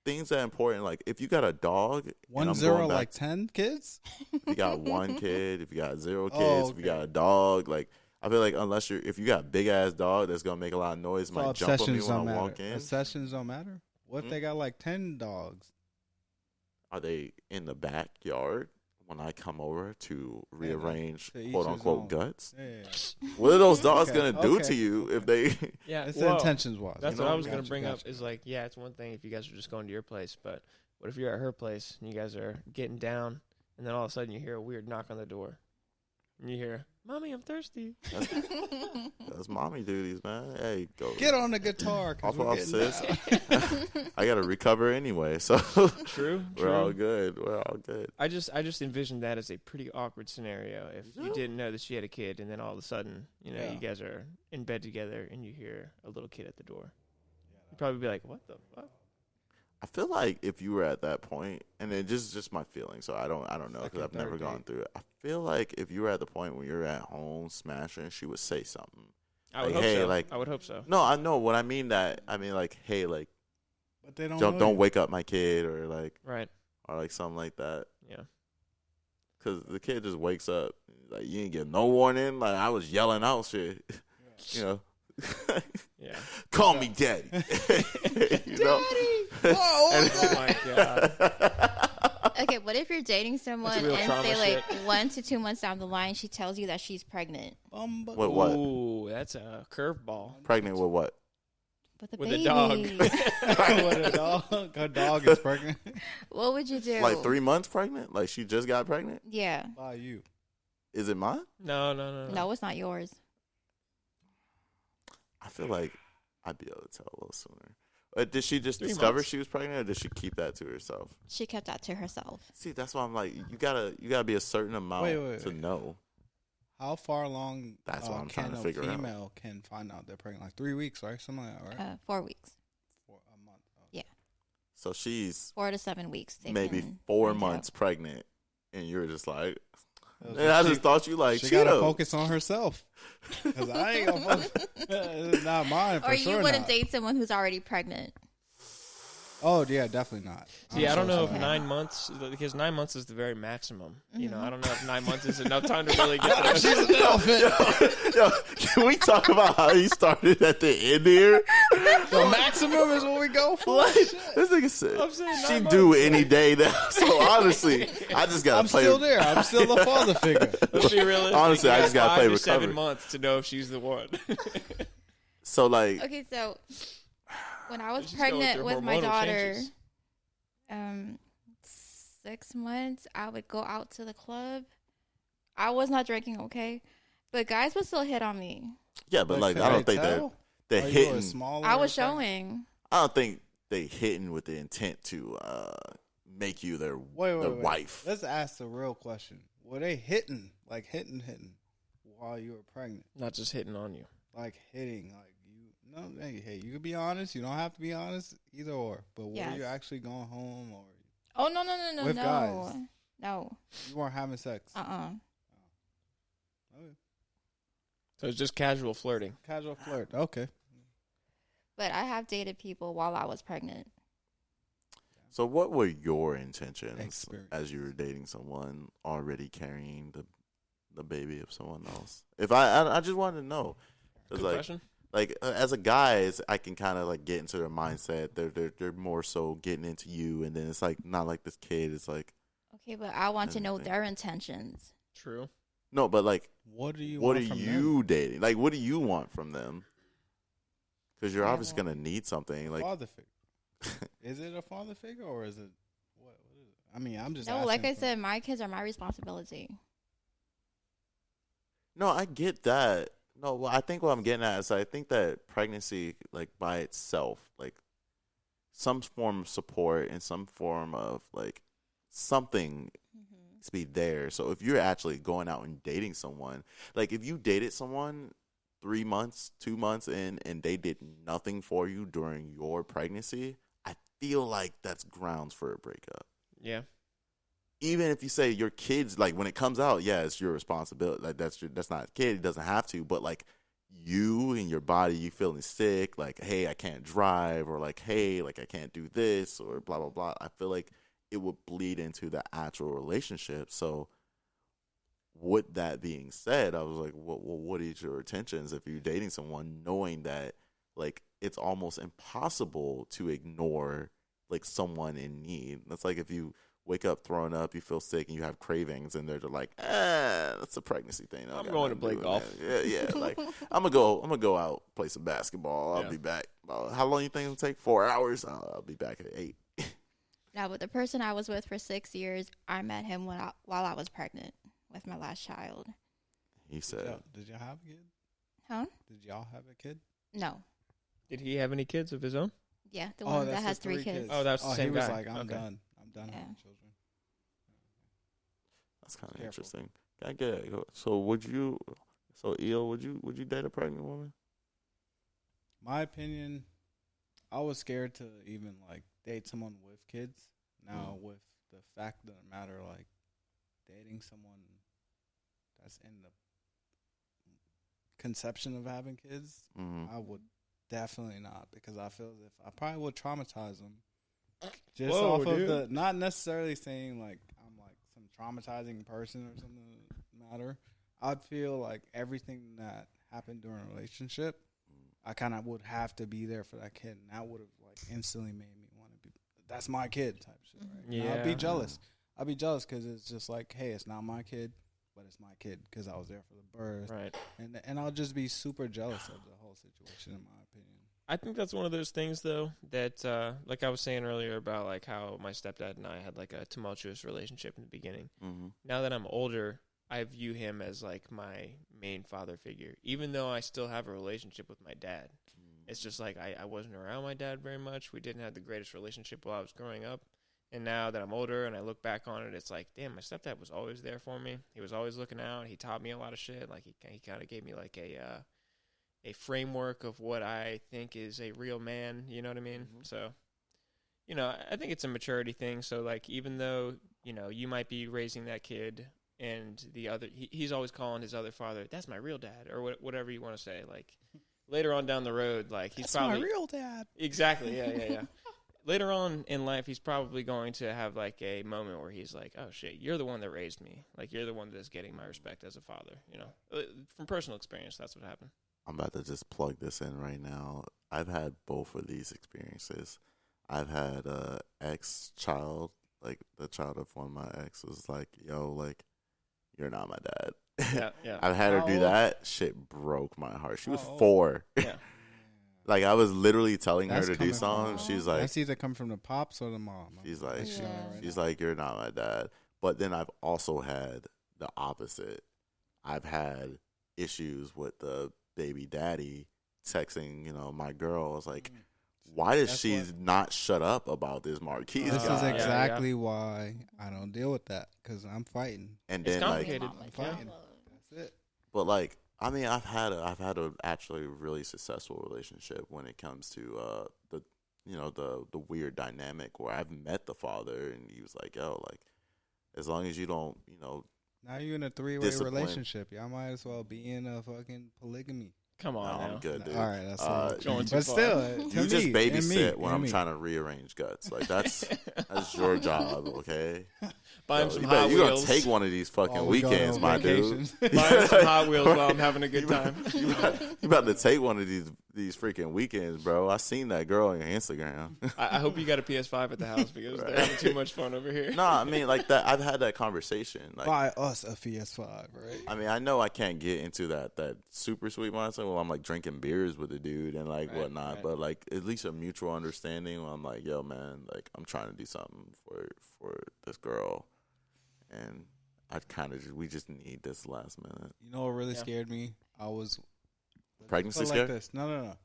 things that are important. Like, if you got a dog, and 1, I'm 0, going back like 10 kids. if you got 1 kid, if you got 0 kids, Oh, if you okay. got a dog, like, I feel like if you got a big ass dog that's gonna make a lot of noise, So might jump on me obsessions when don't I matter. walk in. Obsessions don't matter. What if they got like 10 dogs? Are they in the backyard when I come over to rearrange to each quote his unquote own. guts? Yeah. What are those dogs Okay, gonna do okay. to you if they? Yeah, It's well, the intentions wise. That's You know, what I was Gotcha, gonna bring up. gotcha. Is like, yeah, it's one thing if you guys are just going to your place, but what if you're at her place and you guys are getting down, and then all of a sudden you hear a weird knock on the door, and you hear, "Mommy, I'm thirsty." That's mommy duties, man. Hey, go Get on the guitar. 'cause Off we're off, getting sis. down. I gotta recover anyway, so True. we're all good. We're all good. I just envisioned that as a pretty award scenario if you didn't know that she had a kid, and then all of a sudden, Yeah. you guys are in bed together, and you hear a little kid at the door. You'd probably be like, "What the fuck?" I feel like if you were at that point, and it just my feeling, so I don't know because Second, I've never third gone date. through it. I feel like if you were at the point when you're at home smashing, she would say something. I would Like, hope hey, so. like- I would hope so. No, I know what I mean. Like, hey, like, But they don't. don't know you. wake up my kid, or like Right. something like that. Yeah. Because the kid just wakes up, like, you ain't get no warning. Like, I was yelling out shit, you know. Yeah. Call me daddy. You know? Oh my god. Okay, what if you're dating someone real and trauma say like shit. 1 to 2 months down the line, she tells you that she's pregnant What? Ooh, that's a curveball. Pregnant with what? with a With baby? a dog. What a dog. Her dog is pregnant. What would you do? Like 3 months pregnant? Like she just got pregnant? Yeah. By you. Is it mine? No. No, it's not yours. I feel like I'd be able to tell a little sooner. Did she just 3 discover months. she was pregnant, or did she keep that to herself? She kept that to herself. See, that's why I'm like, you gotta be a certain amount Wait. to know. How far along That's what I'm can trying to a figure out. female can find out they're pregnant? Like 3 weeks, right? Something like that, right? 4 weeks. For a month. Oh. Yeah. So she's 4 to 7 weeks. They maybe can 4 find months out. pregnant, and you're just like, And I just thought you like she gotta Cheeto. focus on herself. Because I ain't gonna focus. It's not mine. For Or sure you wouldn't not. date someone who's already pregnant. Oh yeah, definitely not. See, I don't know if sorry. 9 months, because 9 months is the very maximum. You know, I don't know if 9 months is enough time to really get to She's an elephant. Yo, can we talk about how he started at the end here? The maximum is what we go for. This nigga said I'm saying she 9 do months. any day now. So honestly, I just gotta I'm play. still there. I'm still the father figure. Let's be realistic. Honestly, I You just got gotta play 5 to 7 recovery. months to know if she's the one. So like, Okay, so when I was She's going pregnant through with my hormonal daughter, changes. 6 months, I would go out to the club. I was not drinking, okay, but guys would still hit on me. yeah, but like, Can I they don't think tell? they're Are you a hitting. smaller I was person? showing. I don't think they hitting with the intent to make you their Wait. wife. Let's ask the real question. Were they hitting, like hitting, while you were pregnant? Not just hitting on you. Like hitting, like you? No, hey, you could be honest. You don't have to be honest, either or. But were Yes. you actually going home, or Oh no, With no, guys? no. you weren't having sex? Uh-uh. Okay. So it's just casual flirting. Casual flirt. Okay. But I have dated people while I was pregnant. So what were your intentions Experience. as you were dating someone already carrying the baby of someone else? If I just wanted to know. 'Cause Good question. Like as a guy, I can kind of like get into their mindset. They're more so getting into you, and then it's like not like this kid. It's like Okay, but I want to know Anything. their intentions. True. no, but like What do you? what are want from you dating? Like what do you want from them? Because you're I obviously want- gonna need something. them? Like Father figure. Is it a father figure or is it what is it? I mean, I'm just No, asking like I for- said, my kids are my responsibility. no, I get that. No, well, I think what I'm getting at is I think that pregnancy, like by itself, like some form of support and some form of like something to be there. So if you're actually going out and dating someone, like if you dated someone 3 months, 2 months in, and they did nothing for you during your pregnancy, I feel like that's grounds for a breakup. Yeah. Even if you say your kids, like when it comes out, yeah, it's your responsibility. Like that's not a kid. He doesn't have to. But like you and your body, you feeling sick, like, hey, I can't drive, or like, hey, like I can't do this, or blah, blah, blah. I feel like it would bleed into the actual relationship. So with that being said, I was like, well, what is your intentions if you're dating someone knowing that like it's almost impossible to ignore like someone in need? That's like if you wake up throwing up, you feel sick, and you have cravings, and they're like, that's a pregnancy thing. I I'm got going to nothing play do with golf. that. Yeah, like I'm gonna go out, play some basketball. I'll Yeah. be back. How long you think it'll take? 4 hours. I'll be back at 8. Now, with the person I was with for 6 years, I met him while I was pregnant with my last child. He said, Did y'all have a kid? Huh? Did y'all have a kid? No. Did he have any kids of his own? Yeah, the one that that's has the 3 kids. Oh, that's the he same was guy. like, I'm Okay. done. I'm done Yeah. having children. that's kind of Careful. interesting. I get it. So would you? So Eel, would you date a pregnant woman? My opinion, I was scared to even like date someone with kids. Now with the fact of the matter, like dating someone that's in the conception of having kids, Mm-hmm. I would definitely not, because I feel as if I probably would traumatize them. Just Whoa, off of dude. the, not necessarily saying like I'm like some traumatizing person or something matter. I'd feel like everything that happened during a relationship, I kind of would have to be there for that kid, and that would have like instantly made me want to be. That's my kid type shit, right? And I'd be Yeah. jealous. I'd be jealous because it's just like, hey, it's not my kid, but it's my kid because I was there for the birth, Right. and I'll just be super jealous of the whole situation, in my opinion. I think that's one of those things, though, that, like I was saying earlier about, like, how my stepdad and I had, like, a tumultuous relationship in the beginning. Mm-hmm. Now that I'm older, I view him as, like, my main father figure, even though I still have a relationship with my dad. It's just, like, I wasn't around my dad very much. We didn't have the greatest relationship while I was growing up. And now that I'm older and I look back on it, it's like, damn, my stepdad was always there for me. He was always looking out. He taught me a lot of shit. Like, he kind of gave me, like, a framework of what I think is a real man, you know what I mean? Mm-hmm. So, you know, I think it's a maturity thing. So, like, even though, you know, you might be raising that kid and the other he's always calling his other father, "That's my real dad," or whatever you want to say. Like later on down the road, like he's That's probably my real dad. exactly, yeah. Later on in life, he's probably going to have like a moment where he's like, "Oh shit, you're the one that raised me. Like you're the one that's getting my respect as a father." You know, from personal experience, that's what happened. I'm about to just plug this in right now. I've had both of these experiences. I've had a ex-child, like the child of one of my exes, like, yo, like, you're not my dad. Yeah. I've had her How do old? that. Shit broke my heart. She was How old? 4. Yeah. Like, I was literally telling her That's to do coming something. from- She's like, that's either come from the pops or the mom. she's like, I'm feeling it right she's now. like, you're not my dad. But then I've also had the opposite. I've had issues with the baby daddy texting, my girl. I was like, why does That's she what- not shut up about this Marquis This guy? is Yeah, exactly why I don't deal with that, because I'm fighting. And It's then like, complicated. Mama, Yeah. Java. That's it. but like, I mean, I've had a actually really successful relationship when it comes to the weird dynamic where I've met the father and he was like, yo, like, as long as you don't, Now you're in a 3-way Discipline. relationship. Y'all might as well be in a fucking polygamy. Come on no, now. I'm good, dude. All right, that's Going too but far. still, You to just me, babysit and when me, I'm and trying to rearrange guts. Like that's your job, okay? Buy him Yo, some you Hot you're gonna Wheels. take one of these fucking While we go on weekends, my dude. vacations. Buy him some Hot Wheels while I'm having a good time. You about to take one of these freaking weekends, bro. I seen that girl on your Instagram. I hope you got a PS5 at the house because they're having too much fun over here. No, I mean like that. I've had that conversation. Like, Buy us a PS5, right? I mean, I know I can't get into that super sweet mindset while I'm like drinking beers with a dude and like Right, whatnot, right. but like at least a mutual understanding. Where I'm like, yo, man, like I'm trying to do something for this girl, and we just need this last minute. You know what really Yeah. scared me? I was Pregnancy put it scare? like this. No.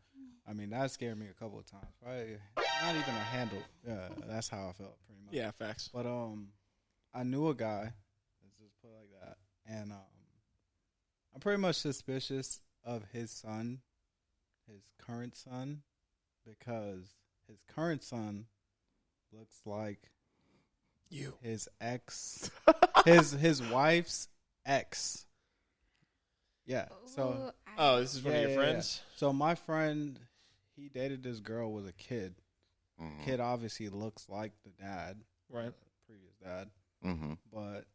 I mean, that scared me a couple of times. Probably not even a handle. Yeah, that's how I felt pretty much. Yeah, facts. But I knew a guy. Let's just put it like that. And I'm pretty much suspicious of his son, his current son, because his current son looks like You. his ex, his wife's ex. Yeah. So Ooh, Oh, this is one of Yeah, your yeah, yeah. friends? so my friend, he dated this girl with a kid. Mhm. Kid obviously looks like the dad, Right. previous dad, Mhm. but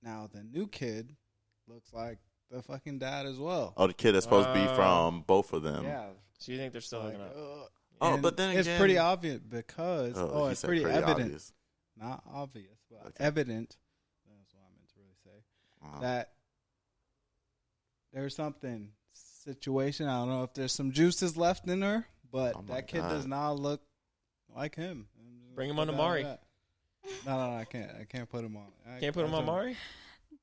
now the new kid looks like the fucking dad as well. Oh, the kid that's supposed to be Wow. from both of them. Yeah. So you think they're still Like, hooking up? Oh, and but then it's again- pretty obvious because he it's said pretty evident, obvious. not obvious, but Okay. evident. That's what I meant to really say. Uh-huh. That there's something situation. I don't know if there's some juices left in her, but Oh my that kid God. does not look like him. Bring him Put on to that Mari. that. No, I can't. I can't put him on. Can't put him on Mari?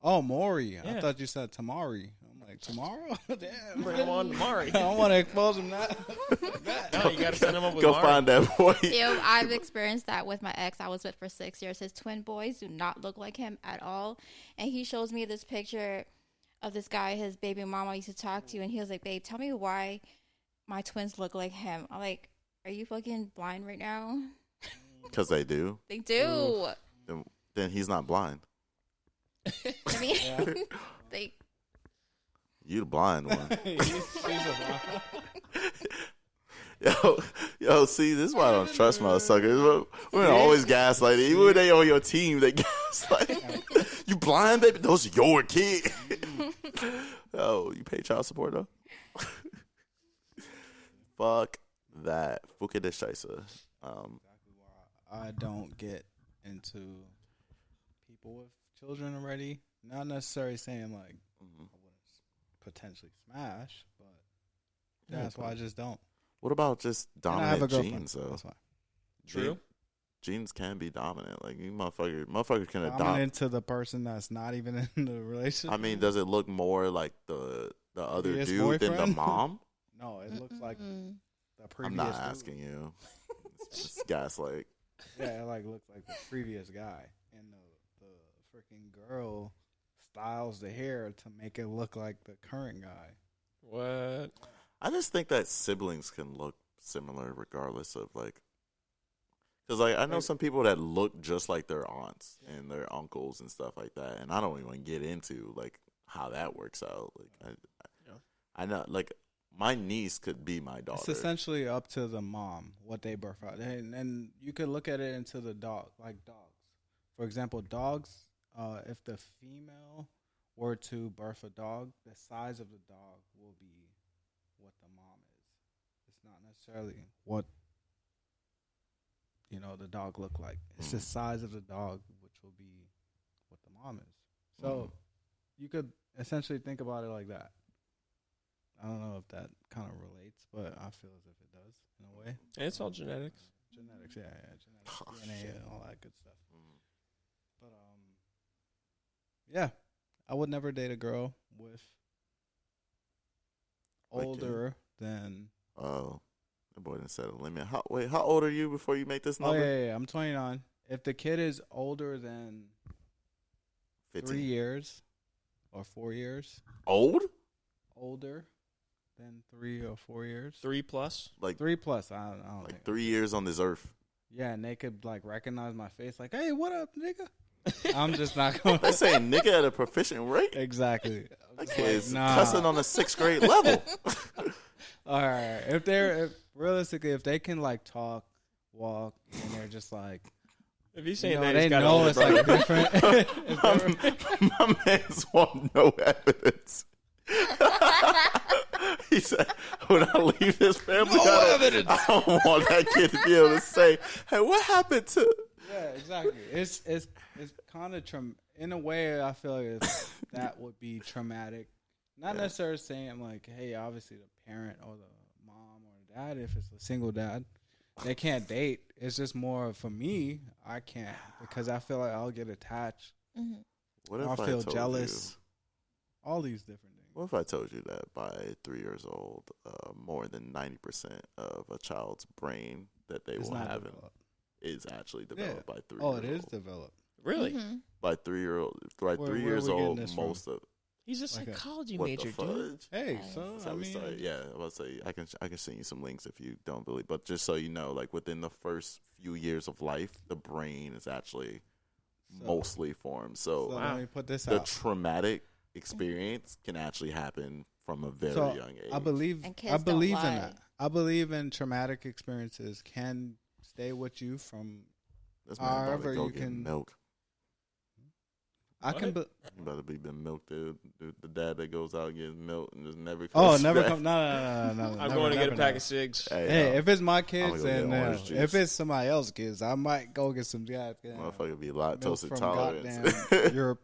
Oh, Maury. Yeah. I thought you said Tamari. I'm like, tomorrow? Damn. Bring him on to Mari. I don't want to expose him that. No, you got to send him up with Go Mari. find that boy. Ew, I've experienced that with my ex I was with for 6 years. His twin boys do not look like him at all. And he shows me this picture of this guy his baby mama used to talk to. And he was like, babe, tell me why my twins look like him. I'm like, are you fucking blind right now? Because they do. They do. Then he's not blind. I mean, they. You the blind one. She's a Yo, see, this is why I don't trust motherfuckers. We're always gaslighting. Even when they on your team, they gaslight. You blind, baby? Those are your kids. Yo, you pay child support, though? Fuck that. Fuck de Scheiße. I don't get into people with children already. Not necessarily saying like I wouldn't potentially smash, but that's why I just don't. What about just And I have a dominant girlfriend. genes, though? That's fine. True. Genes can be dominant. Like, you motherfuckers can adopt. Dominant to the person that's not even in the relationship. I mean, does it look more like the other Previous dude than the boyfriend? mom? No, it looks like Mm-mm. the previous. I'm not dude. asking you. It's gaslight. Yeah, it like looks like the previous guy, and the freaking girl styles the hair to make it look like the current guy. What? I just think that siblings can look similar regardless of like, Because like I know some people that look just like their aunts and their uncles and stuff like that, and I don't even get into like how that works out. Like I know like my niece could be my daughter. It's essentially up to the mom what they birth out, and you could look at it into the dog, like dogs. For example, dogs. If the female were to birth a dog, the size of the dog will be what the mom is. It's not necessarily what the dog look like. It's the size of the dog, which will be what the mom is. So you could essentially think about it like that. I don't know if that kind of relates, but I feel as if it does in a way. And it's all genetics. Genetics, yeah, genetics, DNA, and all that good stuff. But yeah, I would never date a girl with older than. Oh, that boy didn't set a limit. How old are you before you make this number? Yeah, I'm 29. If the kid is older than 15. 3 years or 4 years, older than 3 or 4 years, 3+, like 3+. I don't like think 3 years on this earth. Yeah, and they could like recognize my face, like, "Hey, what up, nigga?" I'm just not going. They saying nigga at a proficient rate. Exactly. That kid's cussing on a 6th grade level. All right. If realistically, if they can like talk, walk, and they're just like, if he's saying that, they he's got know older it's brother. like different. my man's want no evidence. He said, when I leave this family, I don't want that kid to be able to say, "Hey, what happened to?" Yeah, exactly. It's kind of in a way. I feel like that would be traumatic. Not necessarily saying like, "Hey, obviously the parent or the mom or the dad, if it's a single dad, they can't date." It's just more for me. I can't because I feel like I'll get attached. Mm-hmm. What if I'll I feel told jealous. All these different things. What if I told you that by 3 years old, more than 90% of a child's brain that they will have is actually developed by 3 years old? Oh, it is developed. Really? Mm-hmm. By 3 year old, by Where 3 are years we getting old, this from? most of He's a Like a- psychology what major, the dude. fudge? Hey, That's so That's I how we mean, started. Yeah, I was say I can send you some links if you don't believe, but just so you know, like within the first few years of life, the brain is actually mostly formed. So let me put this the out. traumatic experience can actually happen from a very young age. I believe And I kids believe don't in lie. that. I believe in traumatic experiences can stay with you from. This man about to however go you get can- milk. I can. What? You better be the milk dude. The dad that goes out and gets milk and just never. Oh, comes never back. come. No. I'm never, going to get a never, pack never. of cigs. Hey, if it's my kids, go get then no. orange juice. If it's somebody else's kids, I might go get some goddamn Motherfucker be milk lactose from intolerant. goddamn Europe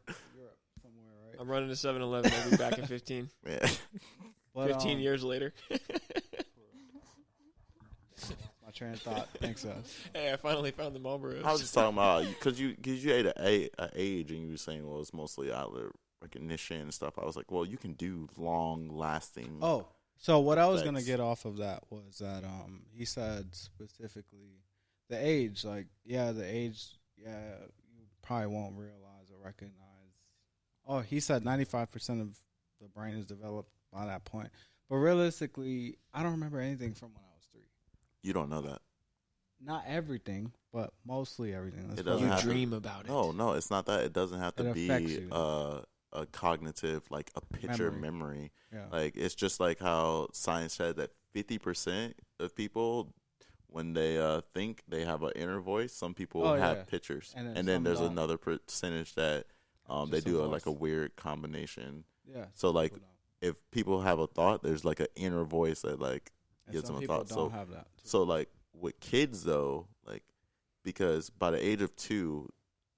somewhere, right? I'm running to 7-Eleven. I'll be back in 15. Yeah. But, 15 years later. My train of thought. Thanks, Hey, I finally found the Marlboros. I was just talking about because you ate an age and you were saying well it's mostly outlet recognition and stuff. I was like, well, you can do long lasting. Oh, so what I was Thanks. gonna get off of that was that he said specifically the age, like the age, you probably won't realize or recognize. Oh, he said 95% of the brain is developed by that point, but realistically, I don't remember anything from when I was 3. You don't know that. Not everything, but mostly everything. It doesn't You have to- dream about it. No, it's not that. It doesn't have to It be affects you. a cognitive, like a picture memory. Yeah. Like it's just like how science said that 50% of people, when they think, they have an inner voice. Some people have pictures, And then and then some there's don't. another percentage that they Just a do like a voice. weird combination. Yeah. So like people don't. if people have a thought, there's like an inner voice that like And gives some them a people thought. don't So have that. too. so like with kids though, like because by the age of 2,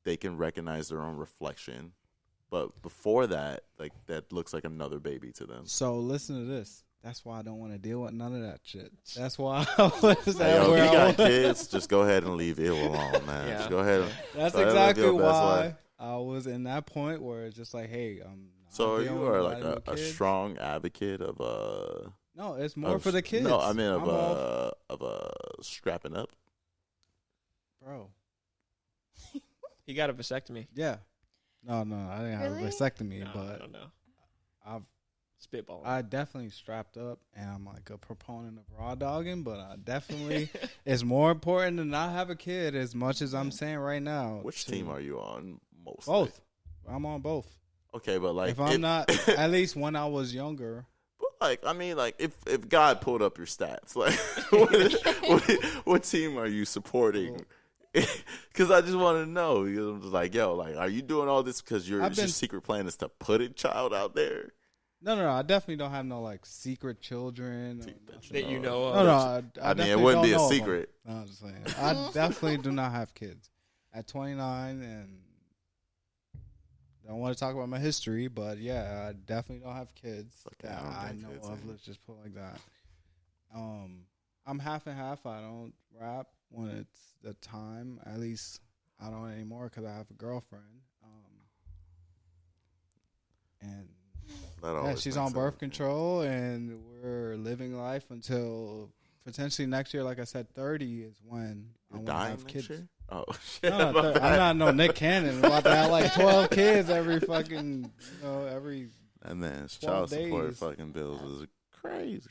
they can recognize their own reflection, but before that, like that looks like another baby to them. So listen to this. That's why I don't want to deal with none of that shit. That's why I was Hey, at yo, where if you I got was. kids, just go ahead and leave ill alone, man. Yeah. Just go ahead. That's go ahead and live exactly your best why life. I was in that point where it's just like, hey, So dealing you with are nobody like with a kids. strong advocate of No, it's more of- for the kids. No, I mean I'm all- of strapping up. bro. He got a vasectomy. Yeah. No, I didn't have Really? a vasectomy, No, I but don't know. I've spitballing. I definitely strapped up, and I'm like a proponent of raw dogging, but I definitely it's more important to not have a kid as much as I'm saying right now. Which team are you on mostly? Both. I'm on both. Okay, but like if I'm not, at least when I was younger. But like, I mean, like if God pulled up your stats, like what team are you supporting? Because I just want to know. Because I'm just like, yo, like, are you doing all this because your secret plan is to put a child out there? No. I definitely don't have no like secret children that you know of. No. I mean, it wouldn't be a secret. No, I'm just saying. I definitely do not have kids at 29, and don't want to talk about my history, but yeah, I definitely don't have kids that I know of. Let's just put it like that. I'm half and half. I don't rap when it's the time. At least I don't anymore because I have a girlfriend. And yeah, she's on birth control, and we're living life until potentially next year. Like I said, 30 is when I want to have kids. Year? Oh, shit. No, I'm not no Nick Cannon. I'm about to have like 12 kids every fucking, every. And then child support fucking bills is crazy.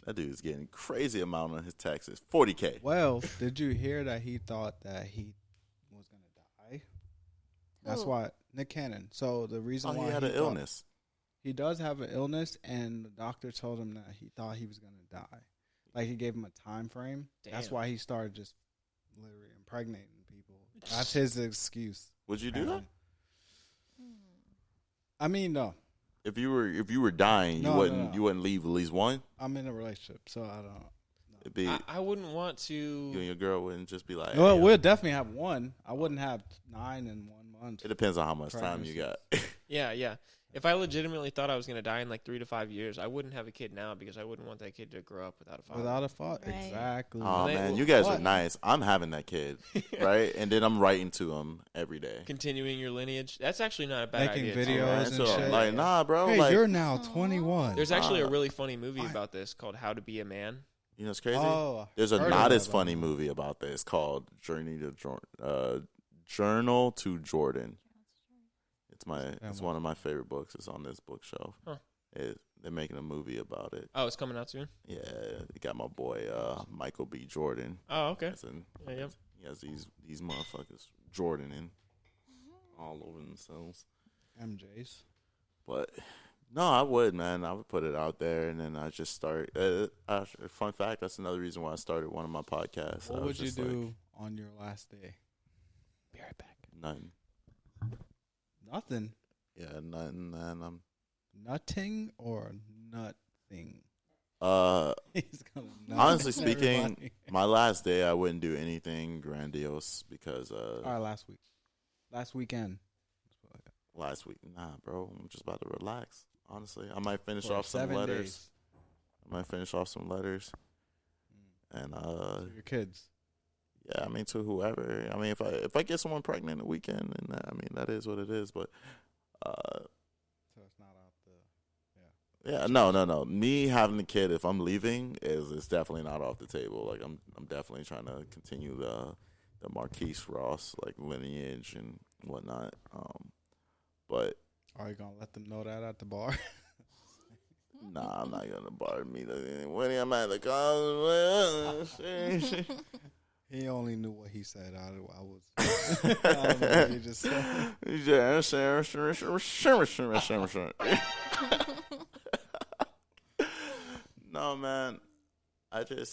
That dude's getting crazy amount on his taxes, $40K. Well, did you hear that he thought that he was gonna die? That's why Nick Cannon. So the reason why he had an illness. He does have an illness, and the doctor told him that he thought he was gonna die. Like he gave him a time frame. Damn. That's why he started just literally impregnating people. That's his excuse. Would you do that? I mean, no. If you were dying, you wouldn't leave at least one. I'm in a relationship, so I don't. It'd be, I wouldn't want to. You and your girl wouldn't just be like. Well, we'll definitely have one. I wouldn't have 9 in 1 month. It depends on how much time you got. Yeah. If I legitimately thought I was going to die in like 3 to 5 years, I wouldn't have a kid now because I wouldn't want that kid to grow up without a father. Without a father, right. Exactly. Oh man, you guys are nice. I'm having that kid, right? And then I'm writing to him every day, continuing your lineage. That's actually not a bad idea. Making videos and shit. Like, nah, bro. Hey, like, you're now 21. There's actually a really funny movie about this called How to Be a Man. You know what's crazy? Oh, there's a not as funny movie about this called Journal to Jordan. It's one of my favorite books. It's on this bookshelf. Huh. They're making a movie about it. Oh, it's coming out soon? Yeah, they got my boy Michael B. Jordan. Oh, okay. He has these motherfuckers Jordaning all over themselves. MJs. But no, I would, man. I would put it out there, and then I just start. Fun fact: that's another reason why I started one of my podcasts. What would you do on your last day? Be right back. Nothing. Nothing. Yeah, nothing, man. Nutting or nothing? Honestly speaking, my last day I wouldn't do anything grandiose because all right, last weekend. Last week, nah, bro. I'm just about to relax. Honestly, I might finish off some letters. And your kids. Yeah, I mean to whoever. I mean if I get someone pregnant a weekend, and that is what it is. But so it's not out the. Yeah, no. Me having a kid, if I'm leaving, is definitely not off the table. Like I'm definitely trying to continue the Marquise Ross like lineage and whatnot. But are you gonna let them know that at the bar? Nah, I'm not gonna bar me. When I'm at the college, he only knew what he said. I was. I don't know what he just said. No, man. You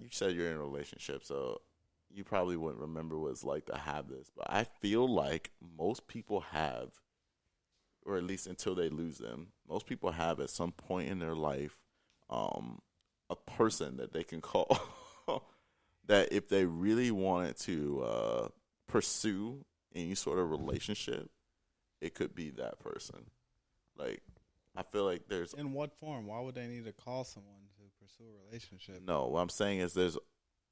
said you're in a relationship, so you probably wouldn't remember what it's like to have this. But I feel like most people have, or at least until they lose them, most people have at some point in their life a person that they can call that if they really wanted to pursue any sort of relationship, it could be that person. Like, I feel like there's... In what form? Why would they need to call someone to pursue a relationship? No, what I'm saying is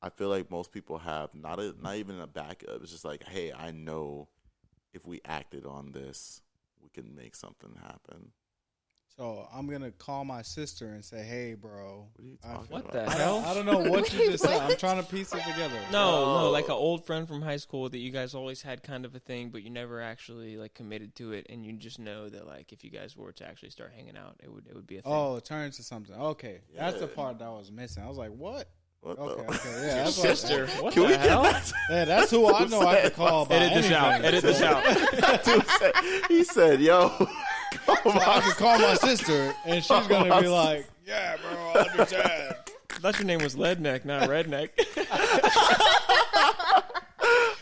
I feel like most people have not even a backup. It's just like, hey, I know if we acted on this, we can make something happen. So I'm gonna call my sister and say, "Hey, bro, What are you talking What about? the I hell? don't know what you just said. I'm What? trying to piece it together." No, like an old friend from high school that you guys always had kind of a thing, but you never actually like committed to it, and you just know that like if you guys were to actually start hanging out, it would be a thing. Oh, it turns to something. Okay, that's the Yeah. part that I was missing. I was like, "What?" What Okay, the? okay, yeah, Your that's sister. What Can the we get hell? that? Yeah, that's who I know I could call about Edit this out. anything. Edit this out. Dude said, he said, "Yo, So I could call my sister, and she's gonna be like, "Yeah, bro, I understand." I thought your name was Leadneck, not Redneck.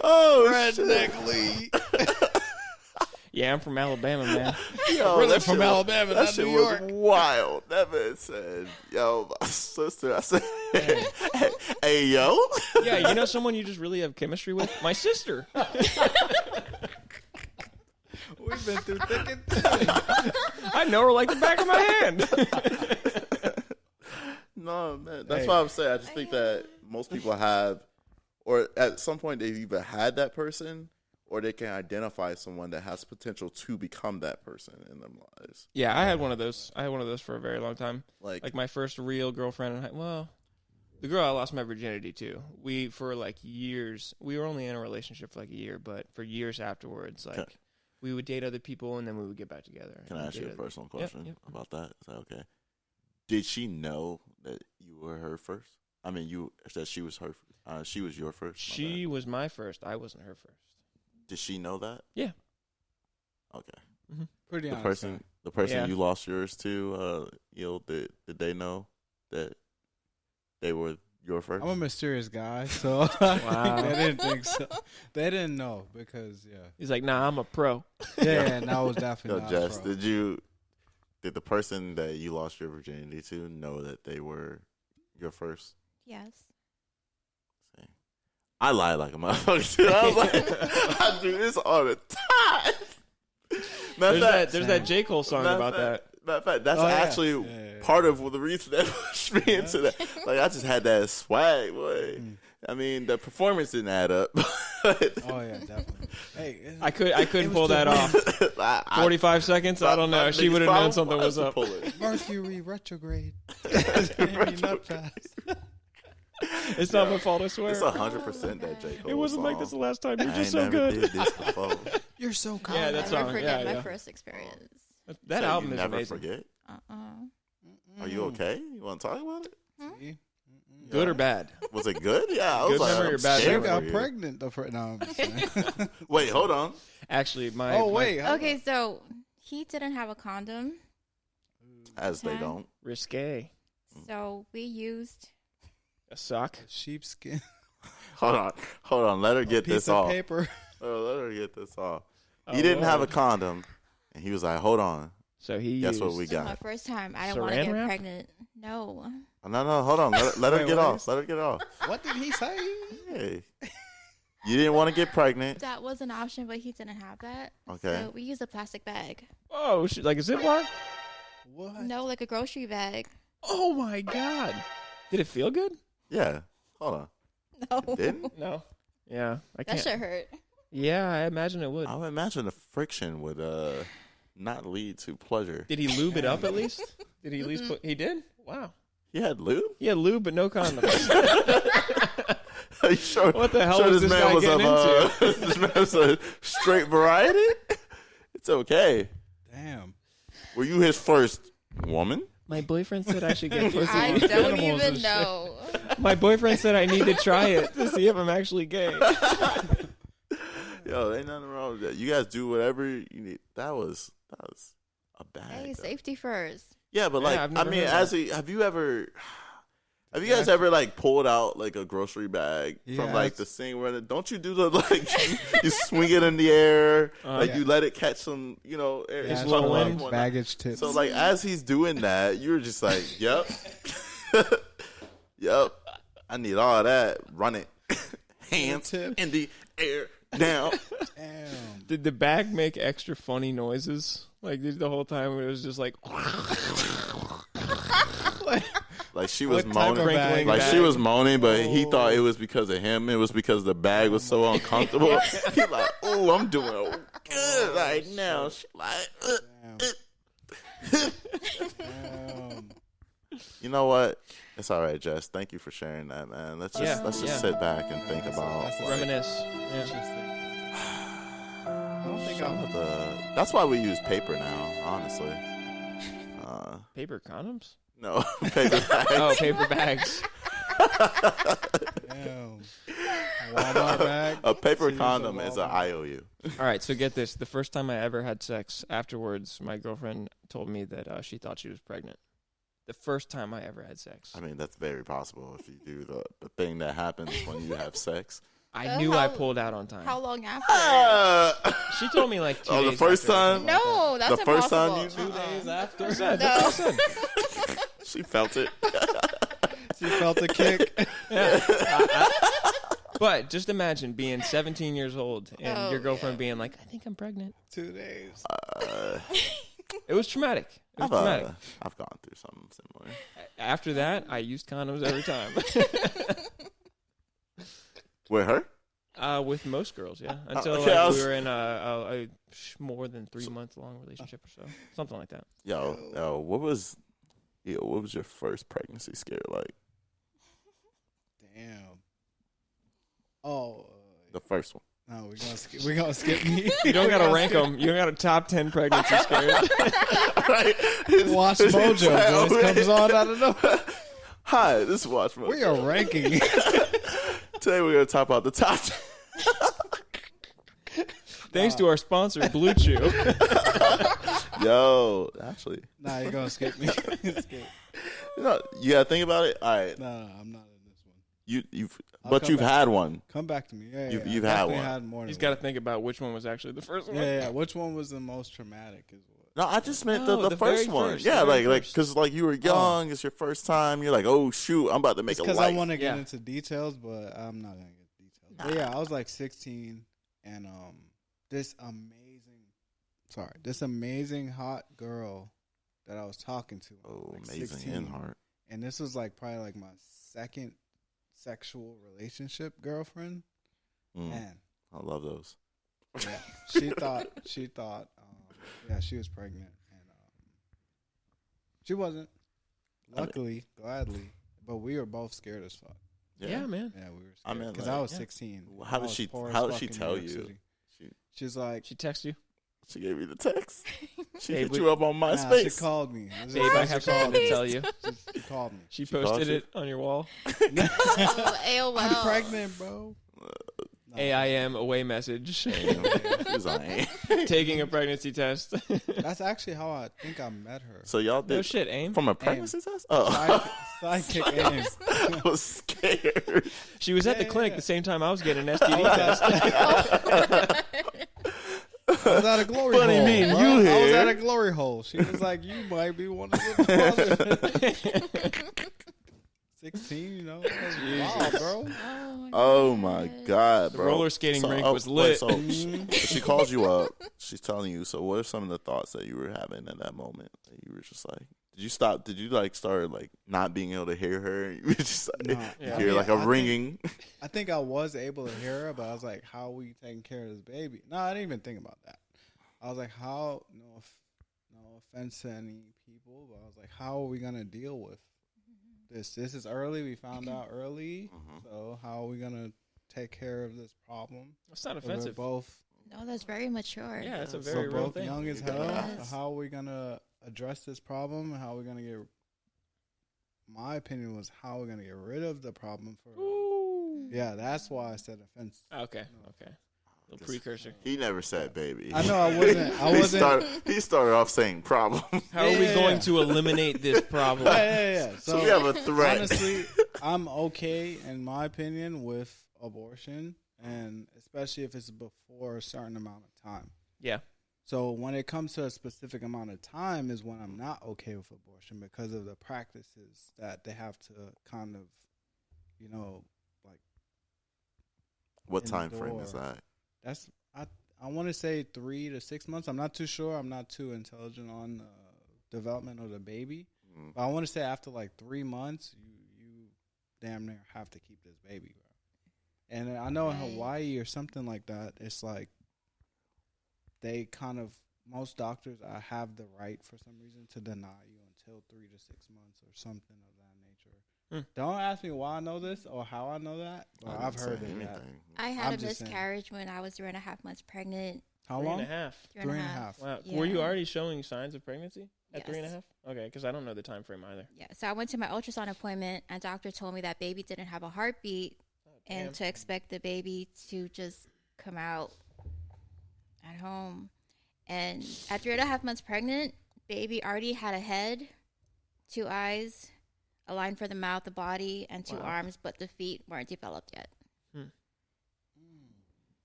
oh Redneck Lee. Yeah, I'm from Alabama, man. Yo, Really that from shit was- Alabama, That not shit New was York. wild. That man said, "Yo, my sister." I said, "Hey, yo." Yeah, you know someone you just really have chemistry with? My sister. We've been through thick and thin. I know her like the back of my hand. No, man. That's Hey. why I'm saying. I just think that most people have, or at some point they've either had that person, or they can identify someone that has potential to become that person in their lives. Yeah, I had one of those. I had one of those for a very long time. Like, Like my first real girlfriend. Well, the girl I lost my virginity to. We for like years. We were only in a relationship for like a year, but for years afterwards, like Okay. we would date other people and then we would get back together. can and I ask you date a other- personal Yep, question yep. about that? Is that okay? Did she know that you were her first? I mean, that she was her. She was your first. My She bad. was my first. I wasn't her first. Did she know that? Yeah. Okay. Pretty The honest. person Yeah. you lost yours to, did they know that they were your first? I'm a mysterious guy, so Wow. they didn't think so. They didn't know because He's like, nah, I'm a pro. and that was Yo, definitely not Jess, pro. did the person that you lost your virginity to know that they were your first? Yes. I lie like a motherfucker too. I was like, I do this all the time. There's that J. Cole song about that. Matter of fact, that's Oh, yeah. actually Yeah. part of the reason that pushed me into that. Like, I just had that swag, boy. I mean, the performance didn't add up. But Oh yeah, definitely. Hey, I couldn't was pull the that off. I- 45 seconds. I don't know. my She niggas would have known probably something was up. pull it. Mercury retrograde. Nut fast. It's not my fault. I swear. It's 100% that J. Cole It wasn't like song. this the last time. You're I just ain't so never good. did this before. You're so kind. Yeah, I'll that's never song. forget Yeah, my yeah. first experience. That So album you is never amazing. forget. Uh-uh. Are you okay? You want to talk about it? See? Good or bad? Was it good? Yeah, I was Good like, memory I'm or bad She scared memory? got for you. pregnant the first. No, I'm just saying. Wait, hold on. Actually, Oh wait. hold Okay, so he didn't have a condom, As they Okay. don't. risque. so we used. A sock. on. Sheepskin. Hold on. Let her get piece this of off. paper. Let her get this off. Oh, He didn't have a Lord. condom, and he was like, "Hold on, So he. Guess what used- we So my got?" first time, I didn't want to Saran get wrap? pregnant. No. No, hold on. Let her Wait, get what off. is- Let her get off. What did he say? Hey, you didn't want to get pregnant. That was an option, but he didn't have that. Okay. So we used a plastic bag. Oh, like a Ziploc? What? No, like a grocery bag. Oh my God! Did it feel good? Yeah. Hold on. No. It didn't? No. Yeah, I That can't. shit hurt. Yeah, I imagine it would. I would imagine the friction would not lead to pleasure. Did he lube it up at least? Did he at least put? He did. Wow. He had lube? He had lube but no condoms. Are you sure? What the hell sure was this guy was getting this man was a straight variety? It's okay. Damn. Were you his first woman? My boyfriend said I should get pussy. I don't Animals even and know. My boyfriend said I need to try it to see if I'm actually gay. Yo, ain't nothing wrong with that. You guys do whatever you need. That was a bag. Hey, though. safety first. Yeah, but like, Yeah, I've I never mean, heard that. have you guys ever like pulled out like a grocery bag from like Yes. the scene where don't you do the like you swing it in the air, like yeah. you let it catch some, air. Yeah, Just it's low all wind. like baggage tips. So like as he's doing that, you're just like, yep, yep, I need all that. Run it, hands Tip. in the air now. Damn. Did the bag make extra funny noises? Like the whole time it was just like Like she was What type of moaning, bag? like she bag. was moaning, but he thought it was because of him. It was because the bag was so uncomfortable. He like, oh, I'm doing good right now. She like, You know what? It's all right, Jess. Thank you for sharing that, man. Let's just sit back and think about reminisce. Interesting. I don't think that's why we use paper now, honestly. Paper condoms? No, paper bags. Oh, paper bags. Damn. Walmart bag. A paper condom is an IOU. All right, so get this. The first time I ever had sex, afterwards, my girlfriend told me that she thought she was pregnant. The first time I ever had sex. I mean, that's very possible if you do the thing that happens when you have sex. I knew I pulled out on time. How long after? She told me like 2 days the first after. time? No, that's the first impossible. time 2 days after? That's what I said. She felt it. She felt the kick. Yeah. But just imagine being 17 years old and your girlfriend being like, I think I'm pregnant. 2 days. It was traumatic. I've gone through something similar. After that, I used condoms every time. With her? With most girls, yeah. Until we were in a more than 3 month long relationship or so, something like that. Yo, what was your first pregnancy scare like? Damn. Oh. The first one. No, we're gonna skip me. You don't gotta rank them. You don't got a top 10 pregnancy scares. Right. Watch Mojo boys comes on out of nowhere. Hi, this is Watch Mojo. We are ranking. Today we're gonna top out the top 10. Thanks to our sponsor, Blue Chew. Yo, actually. Nah, you're gonna skip me. You gotta think about it. All right. No, I'm not in this one. You've come back. had one. Come back to me. Yeah, You've had one. Had more He's than got to one. think about which one was actually the first one. Yeah. Which one was the most traumatic? Is what. No, I just meant No, the the first very one. first, Yeah, the very like first. because you were young, it's your first time. You're like, oh shoot, I'm about to make a Because life. I want to get into details, but I'm not gonna get details. But yeah, I was like 16, and this amazing hot girl that I was talking to. Oh, like amazing 16, in heart. and this was like probably like my second sexual relationship girlfriend. Man, I love those. yeah, she thought, yeah, she was pregnant, and she wasn't. Luckily, gladly, but we were both scared as fuck. Yeah, man. Yeah, we were I scared mean, because like, I was 16. How did she tell you? She's like, She texted you? She gave you the text. She Hey, hit we- you up on nah, MySpace. she called me. Babe, I have something to tell you. She called me. She called posted you? it on your wall. Oh, AOL. I'm pregnant, bro. No. AIM away message. She was on AIM. Taking a pregnancy test. That's actually how I think I met her. So y'all did No shit, AIM. from a pregnancy test? Oh, Sidekick aim. I was scared. She was at the Yeah, clinic yeah. the same time I was getting an STD test. I was at a glory Funny hole. me and bro. you I was here. at a glory hole. She was like, "You might be one of the 16, you know, that's wild, bro." Oh my god, The bro! roller skating rink was wait, lit. so she calls you up. She's telling you. So, what are some of the thoughts that you were having at that moment? That you were just like, did you stop? Did you like start like not being able to hear her? You were just like, Nah. you Yeah. hear like a ringing. I think I was able to hear her, but I was like, "How are we taking care of this baby?" No, I didn't even think about that. I was like, "How?" No offense to any people, but I was like, "How are we gonna deal with this? This is early. We found out early. So how are we gonna take care of this problem?" That's not We're offensive. both No, that's very mature. Yeah, it's a so very real both thing. young as hell. Yes. So how are we gonna address this problem? How are we gonna get? My opinion was how we're gonna get rid of the problem for. Yeah, that's why I said offense. Okay. Little precursor. He never said baby. I know I wasn't. I wasn't. He started off saying problem. How are we Yeah. going to eliminate this problem? Yeah. So we have a threat. Honestly, I'm okay in my opinion with abortion, and especially if it's before a certain amount of time. Yeah. So when it comes to a specific amount of time is when I'm not okay with abortion because of the practices that they have to kind of, like. What in the time frame door. is that? That's I want to say 3 to 6 months. I'm not too sure. I'm not too intelligent on the development of the baby. But I want to say after like 3 months, you damn near have to keep this baby, bro. And I know in Hawaii or something like that, it's like they kind of most doctors have the right for some reason to deny you until 3 to 6 months or something of that nature. Hmm. Don't ask me why I know this or how I know that, but I've heard of that. I had I'm a just saying. miscarriage when I was 3.5 months pregnant. How Three long? and a half. 3.5. Wow. Yeah. Were you already showing signs of pregnancy at Yes. 3.5? Okay, because I don't know the time frame either. Yeah, so I went to my ultrasound appointment, and doctor told me that baby didn't have a heartbeat, and to expect the baby to just come out at home. And at 3.5 months pregnant, baby already had a head, 2 eyes, a line for the mouth, the body, and 2 Wow. arms, but the feet weren't developed yet.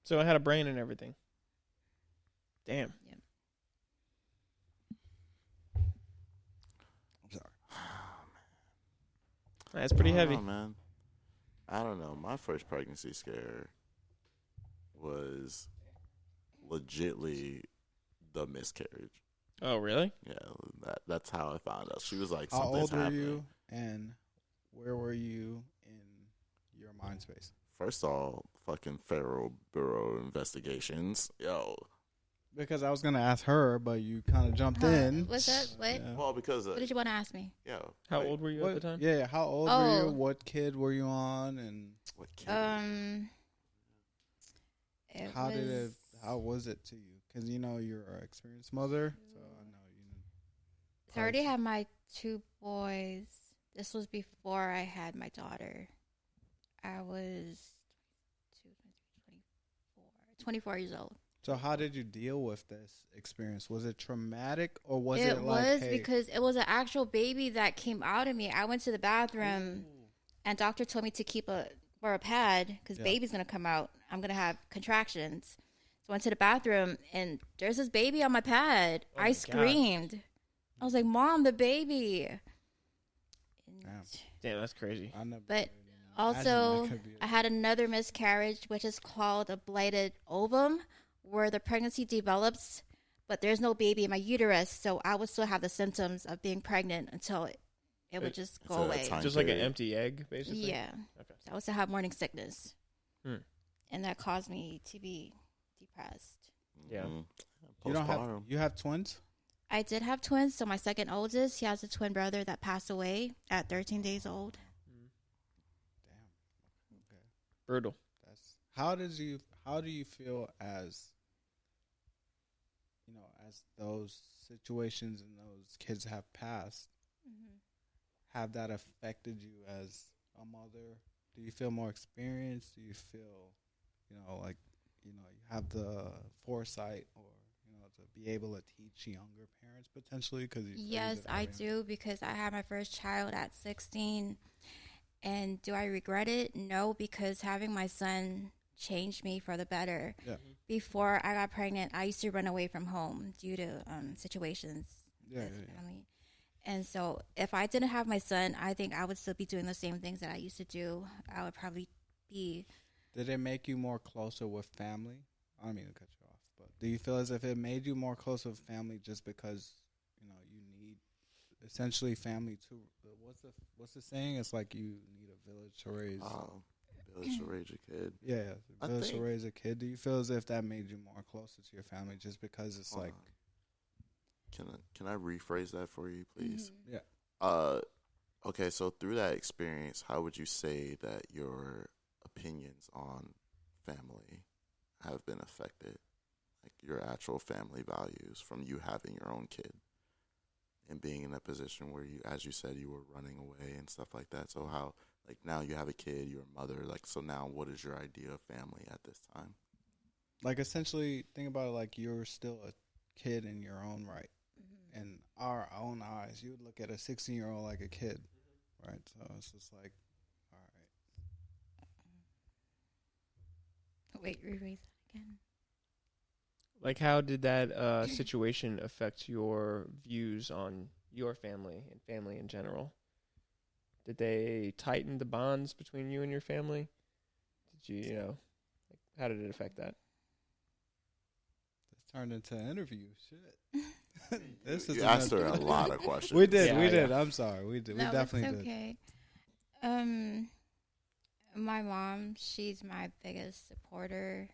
So I had a brain and everything. Damn. Yep. I'm sorry. That's pretty I don't heavy. know, man. I don't know. My first pregnancy scare was legitly the miscarriage. Oh, really? Yeah, that's how I found out. She was like, How something's old were happening. you, and where were you in your mind space? First of all, fucking Federal Bureau investigations. Yo. Because I was gonna ask her, but you kind of jumped in. What's that? What? Yeah. Well, because What did you want to ask me? yo, How like, old were you at the time? Yeah, how old were Oh. you? What kid were you on? And what kid? how was it to you? Because you know you're an experienced mother, so I know you. So I already had my 2 boys. This was before I had my daughter. I was 24 years old. So how did you deal with this experience? Was it traumatic or was it, It like, was hey, because it was an actual baby that came out of me. I went to the bathroom, and doctor told me to wear a pad because Yeah. baby's gonna come out. I'm gonna have contractions. So I went to the bathroom, and there's this baby on my pad. Oh my I God. screamed. I was like, "Mom, the baby!" And- Damn. Damn, that's crazy. I never But could imagine also, that could be I had another miscarriage, which is called a blighted ovum, where the pregnancy develops, but there's no baby in my uterus, so I would still have the symptoms of being pregnant until it would just go Until that away. time Just like an period. empty egg, basically? Yeah. Okay. So I would still have morning sickness. Hmm. And that caused me to be depressed. Yeah. Mhm. You don't have Postpartum. you have twins? I did have twins, so my second oldest, he has a twin brother that passed away at 13 days old. Damn. Okay. Brutal. That's how do you feel as as those situations and those kids have passed, have that affected you as a mother? Do you feel more experienced? Do you feel, like, you have the foresight or, to be able to teach younger parents potentially? Yes, I do, because I had my first child at 16. And do I regret it? No, because having my son changed me for the better. Yeah. Before I got pregnant, I used to run away from home due to situations Yeah, with yeah. family. And so if I didn't have my son, I think I would still be doing the same things that I used to do. I would probably be. Did it make you more closer with family? I don't mean to cut you off, but do you feel as if it made you more closer with family just because, you need essentially family to, what's the saying? It's like you need a village to raise. Village to raise a kid. Yeah, I village to think- raise a kid. Do you feel as if that made you more closer to your family just because it's like, Can I rephrase that for you, please? yeah. Okay, so through that experience, how would you say that your opinions on family have been affected? Like your actual family values from you having your own kid and being in a position where you, as you said, you were running away and stuff like that. So how, like now you have a kid, you're a mother, like, so now what is your idea of family at this time? Like essentially think about it like you're still a kid in your own right. In our own eyes, you would look at a 16-year-old like a kid, right? So it's just like, all right. Wait, rephrase that again. Like, how did that situation affect your views on your family and family in general? Did they tighten the bonds between you and your family? Did you, like, how did it affect that? This turned into an interview. Shit. This is You asked her a lot of questions. We did. Yeah, we did. yeah. I'm sorry. We did. No, We definitely it's did. okay. My mom, she's my biggest supporter.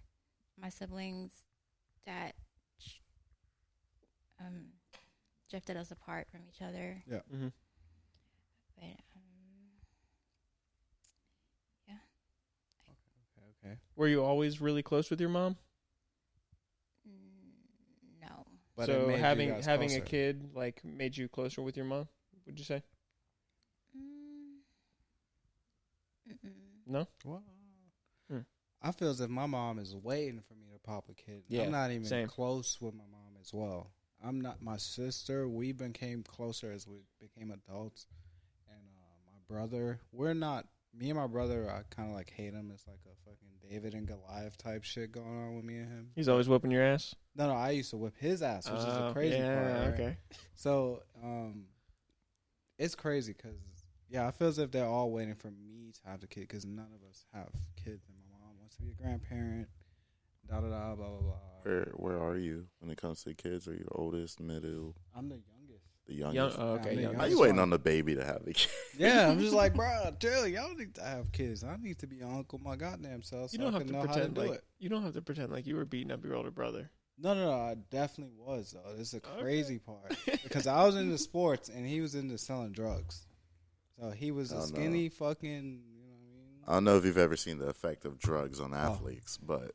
My siblings, that drifted us apart from each other. Yeah. Mm-hmm. But yeah. Okay. Were you always really close with your mom? No. But it so made you having guys a closer. kid like made you closer with your mom? Would you say? No. Well, Hmm. I feel as if my mom is waiting for me to pop a kid. Yeah, I'm not even same. close with my mom as well. I'm not my sister. We became closer as we became adults. And my brother, we're not. Me and my brother, I kind of like hate him. It's like a fucking David and Goliath type shit going on with me and him. He's always whooping your ass. No, I used to whip his ass, which is the crazy yeah, part. Right? Okay. So, it's crazy because, yeah, I feel as if they're all waiting for me to have the kid because none of us have kids, and my mom wants to be a grandparent. Da da da, blah blah blah. Where are you when it comes to kids? Are you the oldest, middle, I'm the youngest. the youngest? Okay. Yeah, Young. How you waiting on the baby to have the kid? Yeah, I'm just like, bro, chill. Y'all need to have kids. I need to be an uncle my goddamn self. So You don't I have can to know pretend how to do like it. you don't have to pretend like you were beating up your older brother. No, I definitely was though. This is the crazy part because I was into sports and he was into selling drugs. So he was a skinny fucking, you know what I mean? I don't know if you've ever seen the effect of drugs on athletes, but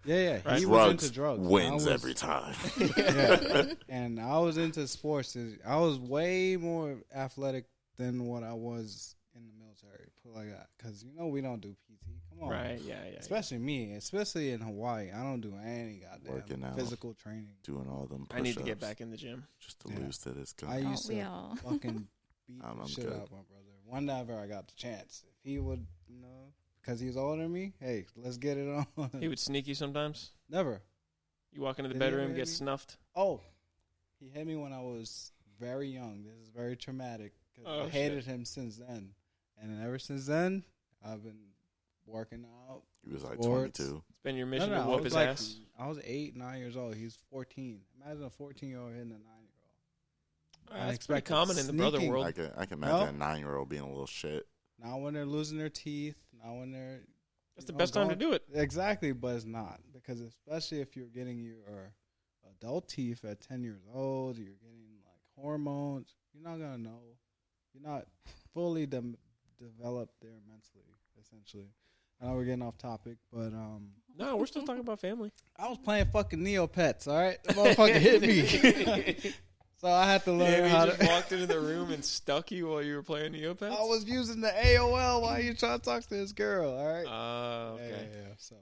Yeah. Right. He was into drugs. wins I was- every time. Yeah. And I was into sports. I was way more athletic than what I was in the military. Put it like that, because we don't do PT. Come on, Right? Yeah. Especially me, especially in Hawaii, I don't do any goddamn Working out. physical training. Doing all them push-ups I need to get back in the gym. just to Yeah. lose to this I guy. used to fucking beat I'm the shit good. out of my brother. Whenever I got the chance, if he would, because he's older than me. Hey, let's get it on. He would sneak you sometimes. Never. You walk into the Did he ever bedroom, hit get me? snuffed. Oh, he hit me when I was very young. This is very traumatic. 'Cause Oh, I hated him since then, and ever since then, I've been working out. He was like Sports. 22. It's been your mission No, to I whoop was his like, ass. I was 8, 9 years old. He's 14. Imagine a 14-year-old hitting a 9-year-old. That's pretty expected common in the brother sneaking. world. I can imagine a 9-year-old being a little shit. Not when they're losing their teeth. Not when they're. That's the best time to do it. Exactly, but it's not, because especially if you're getting your adult teeth at 10 years old, you're getting like hormones. You're not gonna know. You're not fully developed there mentally, essentially. I know we're getting off topic, but No, we're still talking about family. I was playing fucking Neopets. All right, the motherfucker hit me, so I had to learn how he just to. walked into the room and stuck you while you were playing Neopets? I was using the AOL while you trying to talk to this girl. All right. Okay. Yeah. So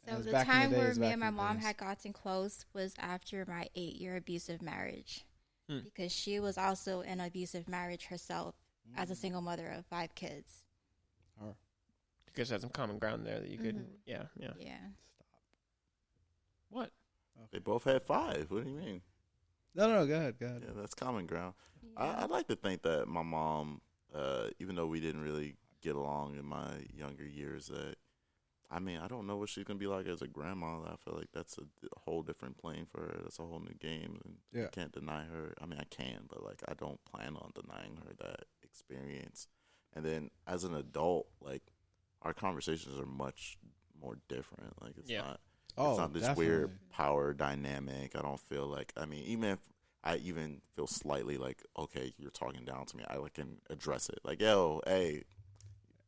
So It's the back in the time where days, me back and my in the mom days. had gotten close was after my 8-year abusive marriage. Hmm. Because she was also in an abusive marriage herself as a single mother of 5 kids. You guys had some common ground there that you could. Mhm. Yeah. Yeah. What? They both had 5. What do you mean? No, go ahead. Yeah, that's common ground. Yeah. I'd like to think that my mom, even though we didn't really get along in my younger years, I don't know what she's going to be like as a grandma. I feel like that's a whole different plane for her. That's a whole new game. And Yeah. you can't deny her. I mean, I can, but like I don't plan on denying her that experience. And then as an adult, like our conversations are much more different. Like it's not. It's not this weird power dynamic. I don't feel like, even if I even feel slightly like, okay, you're talking down to me, I can address it. Like, yo, hey,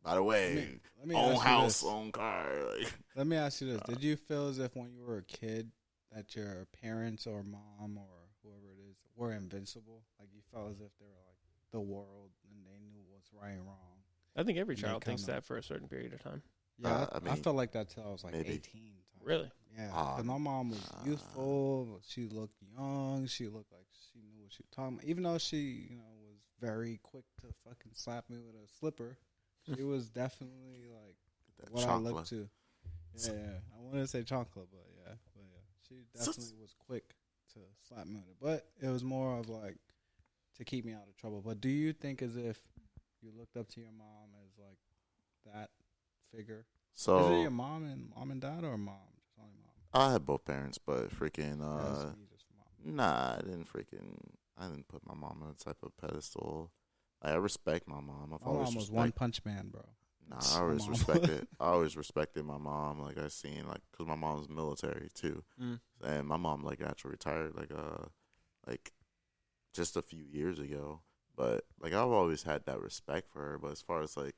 by the way, Let me own ask you house, this. own car. Like, Let me ask you this: did you feel as if when you were a kid that your parents or mom or whoever it is were invincible? Like you felt as if they were like the world and they knew what's right and wrong? I think every They child thinks come that for a certain period of time. Yeah, I I mean, felt like that till I was like maybe. 18. Really? Yeah, because my mom was youthful. She looked young. She looked like she knew what she was talking about. Even though she, was very quick to fucking slap me with a slipper, she was definitely like that what I chocolate. looked to. Yeah. I wanted to say chocolate, but yeah. She definitely was quick to slap me with it. But it was more of like to keep me out of trouble. But do you think as if you looked up to your mom as like that figure? So Is it your mom and dad or mom? Just only mom. I had both parents, but freaking, That's me, just mom. nah, I didn't put my mom on a type of pedestal. Like, I respect my mom. I've My always mom was respect- One Punch Man, bro. Nah, I always Mom. respected. I always respected my mom. Like I seen, like, cause my mom's military too, Mm. and my mom like actually retired. Like just a few years ago. But like I've always had that respect for her. But as far as like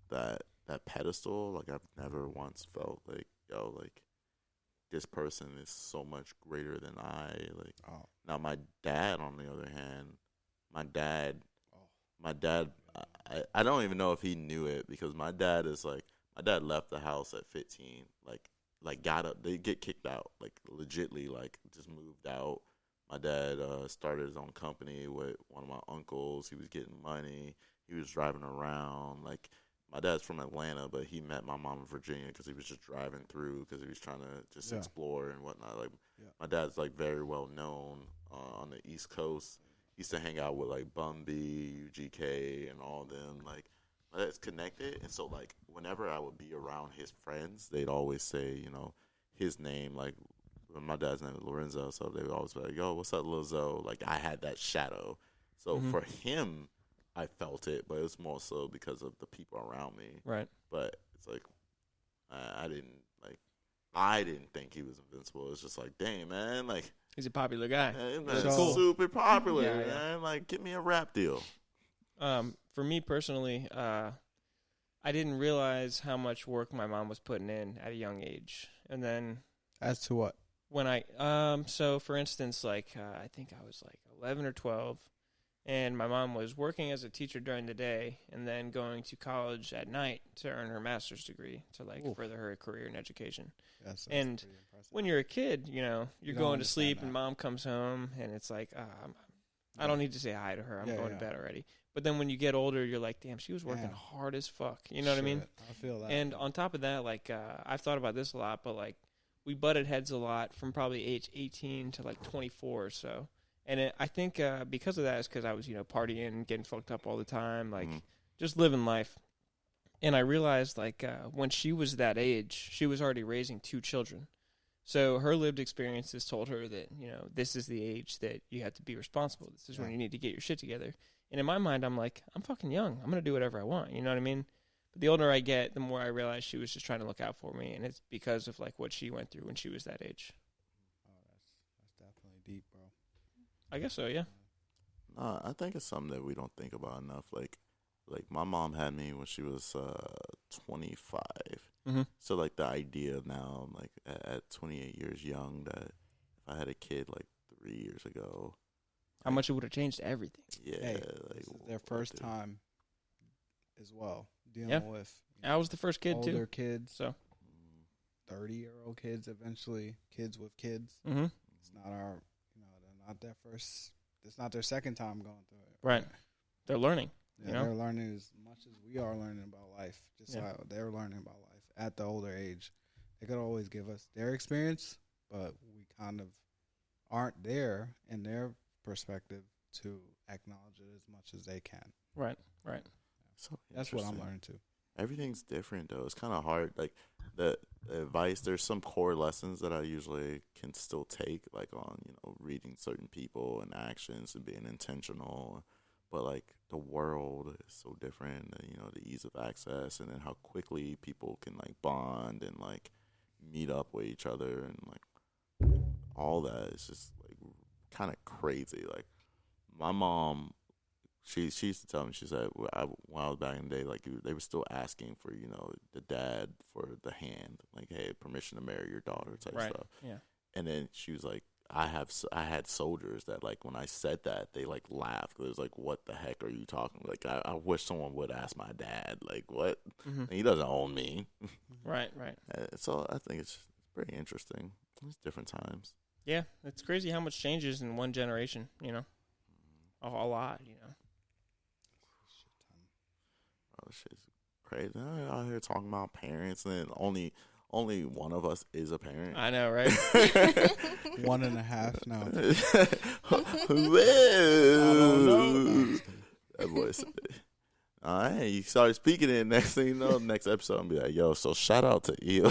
that pedestal, like I've never once felt like like this person is so much greater than I. Like now my dad, on the other hand, my dad, I don't even know if he knew it because my dad left the house at 15, like got up, they get kicked out, like legitly, like just moved out. My dad started his own company with one of my uncles. He was getting money. He was driving around. Like my dad's from Atlanta, but he met my mom in Virginia because he was just driving through because he was trying to just explore and whatnot. Like my dad's like very well known on the East Coast. He used to hang out with like Bumby, UGK, and all them. Like my dad's connected, and so like whenever I would be around his friends, they'd always say, you know, his name. Like my dad's name is Lorenzo, so they would always be like, "Yo, what's up, Lozo?" Like I had that shadow. So for him, I felt it, but it was more so because of the people around me. Right. But it's like I didn't think he was invincible. It's just like, dang, man, like he's a popular guy. Man, cool. Super popular, man. Yeah. Like, get me a rap deal. For me personally, I didn't realize how much work my mom was putting in at a young age, and then as to what? When so for instance, like I think I was like 11 or 12. And my mom was working as a teacher during the day and then going to college at night to earn her master's degree to like further her career in education. Yes, and when you're a kid, you know, you're going to sleep and mom comes home and it's like, I don't need to say hi to her. I'm going to bed already. But then when you get older, you're like, damn, she was working hard as fuck. You know what I mean? I feel that. And on top of that, like I've thought about this a lot, but like we butted heads a lot from probably age 18 to like 24 or so. And I think because of that is because I was, you know, partying, getting fucked up all the time, like just living life. And I realized, like, when she was that age, she was already raising 2 children. So her lived experiences told her that, you know, this is the age that you have to be responsible. This is when you need to get your shit together. And in my mind, I'm like, I'm fucking young. I'm going to do whatever I want. You know what I mean? But the older I get, the more I realize she was just trying to look out for me. And it's because of, like, what she went through when she was that age. Oh, that's definitely deep, bro. I guess so, yeah. I think it's something that we don't think about enough. Like my mom had me when she was 25. Mm-hmm. So like the idea now, like at 28 years young, that if I had a kid like 3 years ago, how much it would have changed everything. Yeah, hey, like this is their first time as well dealing with. I was the first kid older too. Kids, so 30-year-old kids, eventually kids with kids. Mm-hmm. It's not our. They're not their first. It's not their second time going through it. Right. They're learning. Yeah, they're learning as much as we are learning about life. Just how they're learning about life at the older age. They could always give us their experience, but we kind of aren't there in their perspective to acknowledge it as much as they can. Right. So that's what I'm learning too. Everything's different though. It's kind of hard. Like the advice, there's some core lessons that I usually can still take, like on, you know, reading certain people and actions and being intentional. But like the world is so different, and, you know, the ease of access and then how quickly people can like bond and like meet up with each other and like all that is just like kind of crazy. Like my mom, She used to tell me, she said, when I was back in the day, like, they were still asking for, you know, the dad for the hand, like, hey, permission to marry your daughter type stuff. Yeah. And then she was like, I had soldiers that, like, when I said that, they, like, laughed. It was like, what the heck are you talking about? Like, I wish someone would ask my dad, like, what? Mm-hmm. He doesn't own me. Right. So I think it's pretty interesting. It's different times. Yeah, it's crazy how much changes in one generation, you know? A lot, you know? Oh, shit's crazy. I'm out here talking about parents, and only one of us is a parent. I know, right? 1.5 now. Who is? I don't know. That boy said, all right, you started speaking it. Next thing you know, next episode, I'm be like, yo, so shout out to Eel.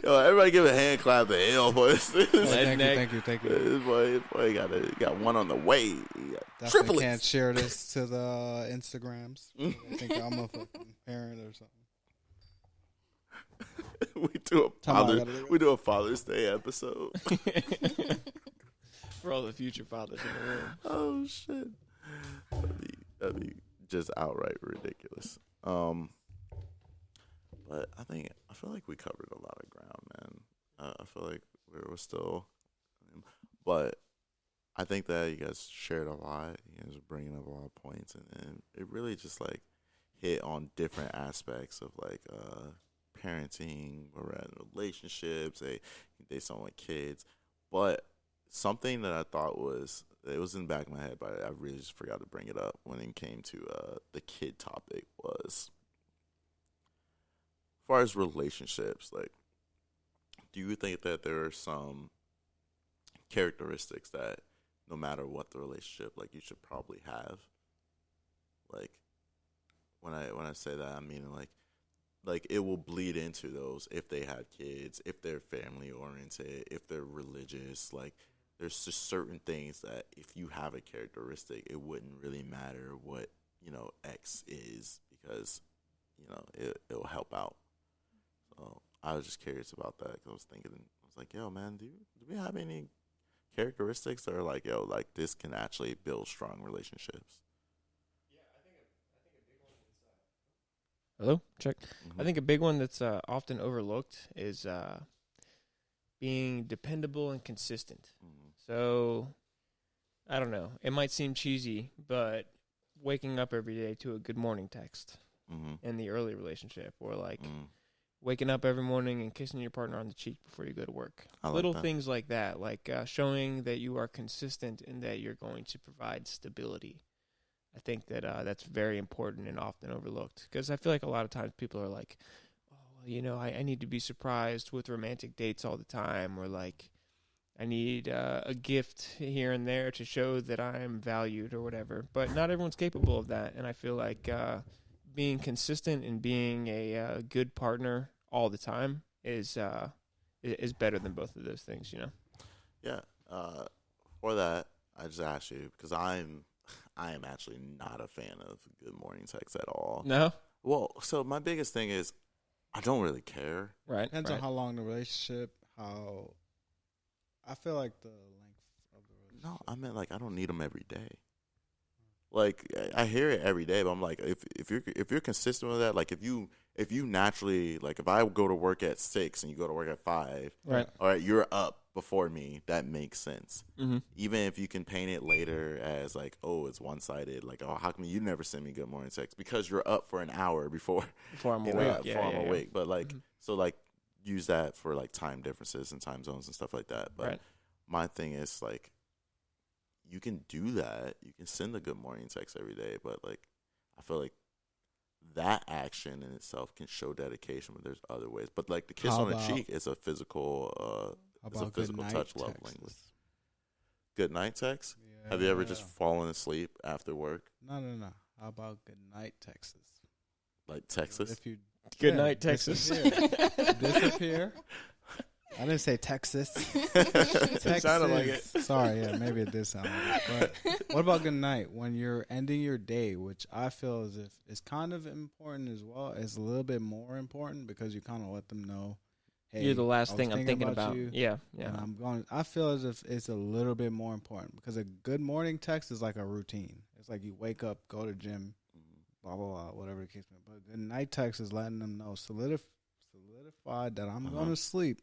Yo, everybody give a hand clap to Eel, boys. Thank you. This boy got one on the way. Definitely can't share this to the Instagrams. I think I'm a fucking parent or something. We do a Father's Day episode. For all all the future fathers in the room. Oh shit, that'd be just outright ridiculous. But I feel like we covered a lot of ground, man. I feel like we're still, but I think that you guys shared a lot. You guys are bringing up a lot of points, and it really just like hit on different aspects of like parenting, or relationships. They sound like kids, but something that I thought it was in the back of my head, but I really just forgot to bring it up when it came to the kid topic was, as far as relationships, like, do you think that there are some characteristics that no matter what the relationship, like, you should probably have? Like, when I say that, I mean like it will bleed into those if they have kids, if they're family oriented, if they're religious. Like, there's just certain things that if you have a characteristic, it wouldn't really matter what, X is, because, it'll help out. So I was just curious about that, because I was like, yo, man, do we have any characteristics that are like, yo, like, this can actually build strong relationships? Hello? Check. Mm-hmm. I think a big one that's often overlooked is being dependable and consistent. Mm-hmm. So, I don't know. It might seem cheesy, but waking up every day to a good morning text in the early relationship, or like waking up every morning and kissing your partner on the cheek before you go to work. Little things like that, like showing that you are consistent and that you're going to provide stability. I think that that's very important and often overlooked, because I feel like a lot of times people are like, oh, I need to be surprised with romantic dates all the time, or like I need a gift here and there to show that I'm valued or whatever. But not everyone's capable of that, and I feel like being consistent and being a good partner all the time is better than both of those things, Yeah. For that, I just asked you because I am actually not a fan of good morning text at all. No? Well, so my biggest thing is I don't really care. Right. Depends on how long the relationship, how I feel like the length of the relationship. No, I mean, like, I don't need them every day. Like, I hear it every day, but I'm like, if you're consistent with that, like, if you naturally, like, if I go to work at 6 and you go to work at 5, right, all right, you're up before me, that makes sense. Mm-hmm. Even if you can paint it later as like, oh, it's one-sided, like, oh, how come you never send me good morning text? Because you're up for an hour before I'm awake. Awake. But like, so like, use that for like time differences and time zones and stuff like that. But my thing is, like, you can do that. You can send a good morning text every day, but like, I feel like that action in itself can show dedication, but there's other ways. But like, the kiss on the cheek is a physical touch love language. Good night text? Yeah. Have you ever just fallen asleep after work? No. How about good night texts? Like Texas? If you good night, Texas. Disappear. I didn't say Texas. It sounded like it. Sorry, yeah, maybe it did sound like it. But what about good night when you're ending your day, which I feel as if is kind of important as well. It's a little bit more important because you kind of let them know, hey, you're the last thing I'm thinking about. You, yeah. And I feel as if it's a little bit more important because a good morning text is like a routine. It's like you wake up, go to gym, blah, blah, blah, whatever the case may be. But a good night text is letting them know, solidified that I'm going to sleep.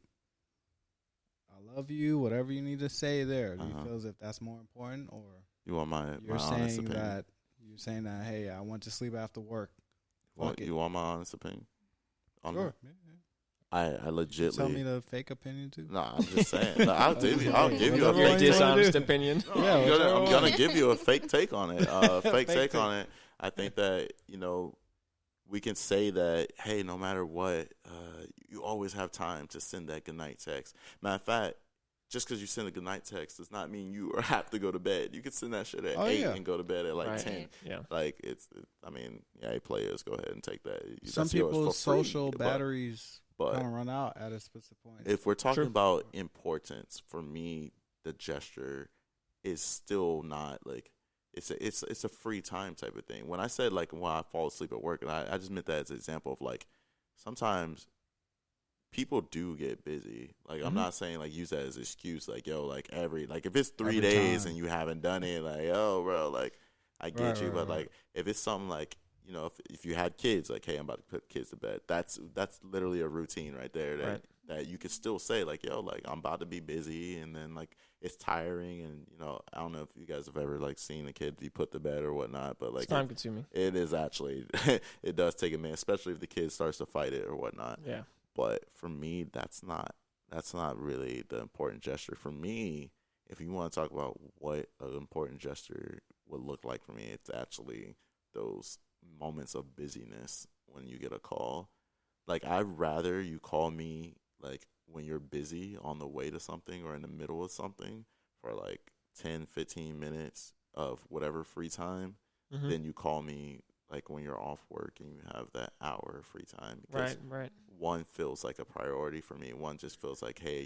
I love you, whatever you need to say there. Do you feel as if that's more important, or you want my honest opinion? You're saying that, hey, I went to sleep after work. You want my honest opinion? Sure. I legitly tell me the fake opinion too. No, I'm just saying. I'll give you a fake dishonest opinion. I'm gonna give you a fake take on it. Fake take on it. I think that we can say that, hey, no matter what, you always have time to send that goodnight text. Matter of fact, just because you send a goodnight text does not mean you have to go to bed. You can send that shit at 8 and go to bed at like 10. Yeah. Like, players, go ahead and take that. Some people's social batteries kind of run out at a specific point. If we're talking about importance, for me, the gesture is still not like, it's a free time type of thing. When I said, like, when I fall asleep at work, and I just meant that as an example of, like, sometimes people do get busy. Like, I'm Mhm. not saying, like, use that as an excuse. Like, yo, like, like, if it's 3 Every days time. and you haven't done it, like, yo, bro, like, I get you. Right, But, right. like, if it's something like, you know, if you had kids, like, hey, I'm about to put kids to bed, that's literally a routine right there that, Right. that you could still say, like, yo, like, I'm about to be busy. And then, like, it's tiring. And, you know, I don't know if you guys have ever, like, seen a kid be put to bed or whatnot. But, like, It's time consuming. it is actually, it does take a minute, especially if the kid starts to fight it or whatnot. Yeah. But for me, that's not really the important gesture. For me, if you want to talk about what an important gesture would look like for me, it's actually those moments of busyness when you get a call. Like, I'd rather you call me, like, when you're busy on the way to something or in the middle of something for, like, 10, 15 minutes of whatever free time Mhm. than you call me, like, when you're off work and you have that hour of free time. Because Right. one feels like a priority for me. One just feels like, hey,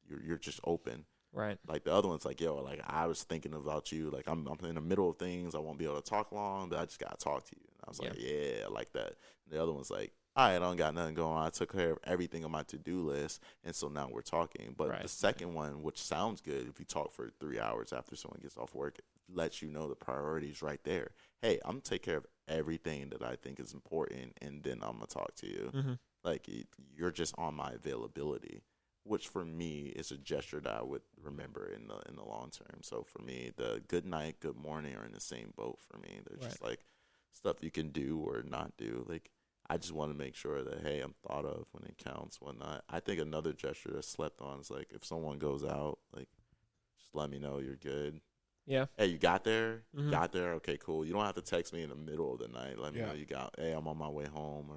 you're just open. Right. Like, the other one's like, yo, like, I was thinking about you. Like, I'm in the middle of things. I won't be able to talk long, but I just gotta talk to you. And I was like, yeah, I like that. And the other one's like, all right, I don't got nothing going on. I took care of everything on my to-do list, and so now we're talking. But Right. the second one, which sounds good, if you talk for 3 hours after someone gets off work, it lets you know the priorities right there. Hey, I'm gonna take care of everything that I think is important, and then I'm gonna talk to you. Mhm. Like, you're just on my availability, which for me is a gesture that I would remember in the long term. So for me, the good night, good morning are in the same boat for me. They're just like stuff you can do or not do. Like, I just want to make sure that, hey, I'm thought of when it counts, whatnot. I think another gesture that's slept on is, like, if someone goes out, like, just let me know you're good. Yeah. Hey, you got there? Mhm. You got there? Okay, cool. You don't have to text me in the middle of the night. Let me Yeah. know you got, hey, I'm on my way home.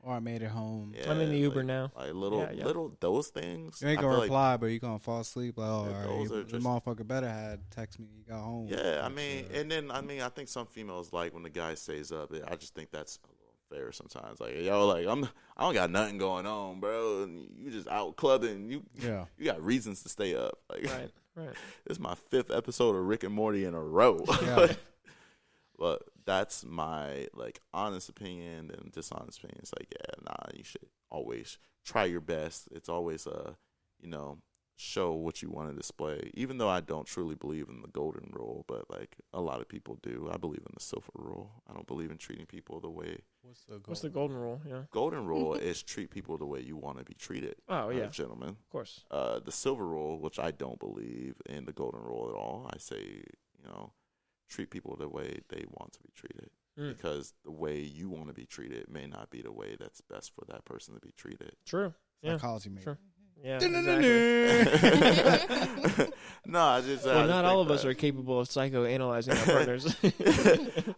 Or I made it home. Yeah, I'm in the Uber like, now. Like, little, those things. You ain't I gonna feel reply, but you gonna fall asleep. Like, oh, Yeah, all those right, are the just- motherfucker better had text me. He got home. Yeah, I Like, mean, and then, I think some females like when the guy stays up. I just think that's a little fair sometimes. Like, yo, like, I don't got nothing going on, bro. And you just out clubbing. You got reasons to stay up. Like, Right. this is my 5th episode of Rick and Morty in a row. Yeah. But that's my, like, honest opinion and dishonest opinion. It's like, yeah, nah, you should always try your best. It's always show what you want to display. Even though I don't truly believe in the golden rule, but, like, a lot of people do. I believe in the silver rule. I don't believe in treating people the way. What's the golden rule? Yeah. Golden rule is treat people the way you want to be treated. Oh yeah. Gentlemen. Of course. The silver rule, which I don't believe in the golden rule at all, I say, treat people the way they want to be treated. Because the way you want to be treated may not be the way that's best for that person to be treated. True. Yeah. Psychology, maybe. Sure. Yeah. Dun-dun-dun-dun. Exactly. No, I just. Well, I not just all think of us that- are capable of psychoanalyzing our partners.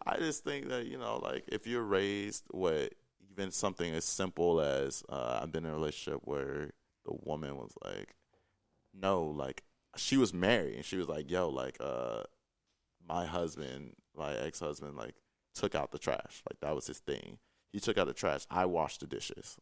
I just think that, like, if you're raised with even something as simple as I've been in a relationship where the woman was like, no, like, she was married and she was like, yo, like, my ex-husband, like, took out the trash. Like, that was his thing. He took out the trash. I washed the dishes.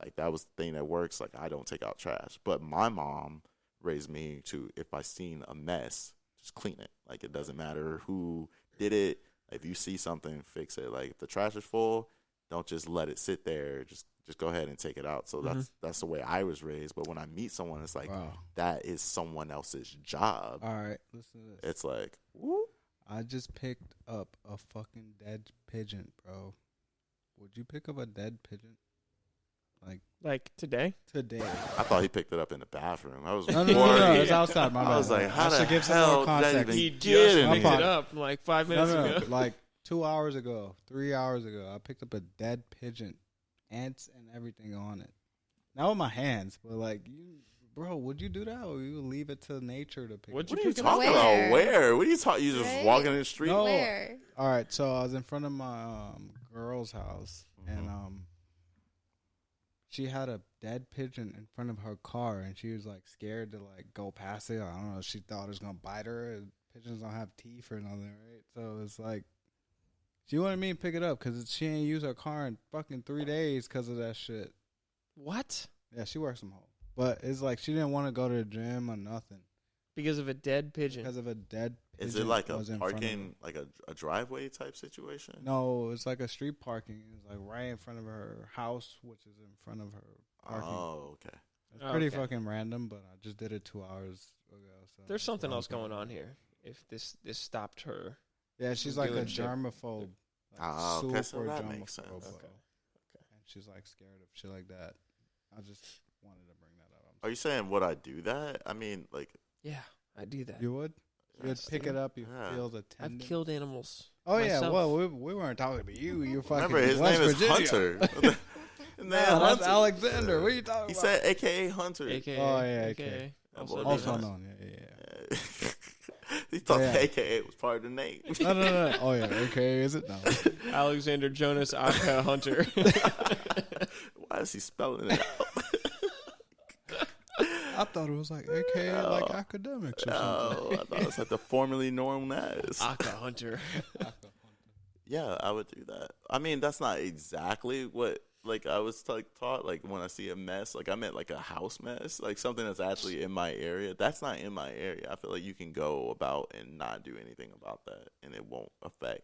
Like, that was the thing that works. Like, I don't take out trash. But my mom raised me to, if I seen a mess, just clean it. Like, it doesn't matter who did it. If you see something, fix it. Like, if the trash is full, don't just let it sit there. Just go ahead and take it out. So that's the way I was raised. But when I meet someone, it's like, Wow. that is someone else's job. All right, listen to this. It's like, whoop. I just picked up a fucking dead pigeon, bro. Would you pick up a dead pigeon? Like today? Today. I thought he picked it up in the bathroom. I was No, worried. it's outside. My bad. I was like, how the should give some hell more did that context. even He get just in picked here? it up like 5 minutes ago. Like 2 hours ago, 3 hours ago, I picked up a dead pigeon, ants and everything on it. Not with my hands, but like, bro, would you do that, or you leave it to nature to pick? Would What you are you pick it up? talking about? Where? What are you talking? You just Right? walking in the street? No. Where? All right, so I was in front of my girl's house, and she had a dead pigeon in front of her car, and she was like scared to like go past it. I don't know. She thought it was gonna bite her. And pigeons don't have teeth or nothing, right? So it's like she wanted me to pick it up because she ain't used her car in fucking 3 days because of that shit. What? Yeah, she works from home, but it's like she didn't want to go to the gym or nothing Because of a dead pigeon. because of a dead pigeon. Is it like a was in front of her. parking, like a driveway type situation? No, it's like a street parking. It's like right in front of her house, which is in front of her Oh, okay. It's pretty Okay. fucking random, but I just did it 2 hours ago. So There's something that's else why I'm going on doing it. here. If this stopped her. Yeah, she's like a doing shit. germaphobe. Okay, so super that makes sense. germaphobe, Okay. And she's like scared of shit like that. I just wanted to bring that up. Are you saying would I do that? I mean, like, Yeah, I do that. You would? You'd Yes. pick it up. You Yeah. feel the I've tendon. killed animals. Oh yeah. myself. Well, we weren't talking to you. You're fucking. remember his West name is Virginia. Hunter. His name No, is that's Hunter. Alexander. What are you talking He about? said AKA Hunter. AKA. Oh, yeah, AKA. okay. Also, Also known. known. Yeah. He thought Yeah. AKA was part of the name. No. Oh yeah. Okay. Is it? No. Alexander Jonas Aka Hunter. Why is he spelling it out? I thought it was like AKA like academics or Oh, I thought it was like the formerly known as. Aka Hunter. something. Yeah, I would do that. I mean, that's not exactly what like I was like taught. Like when I see a mess, like I meant like a house mess, like something that's actually in my area. That's not in my area. I feel like you can go about and not do anything about that, and it won't affect.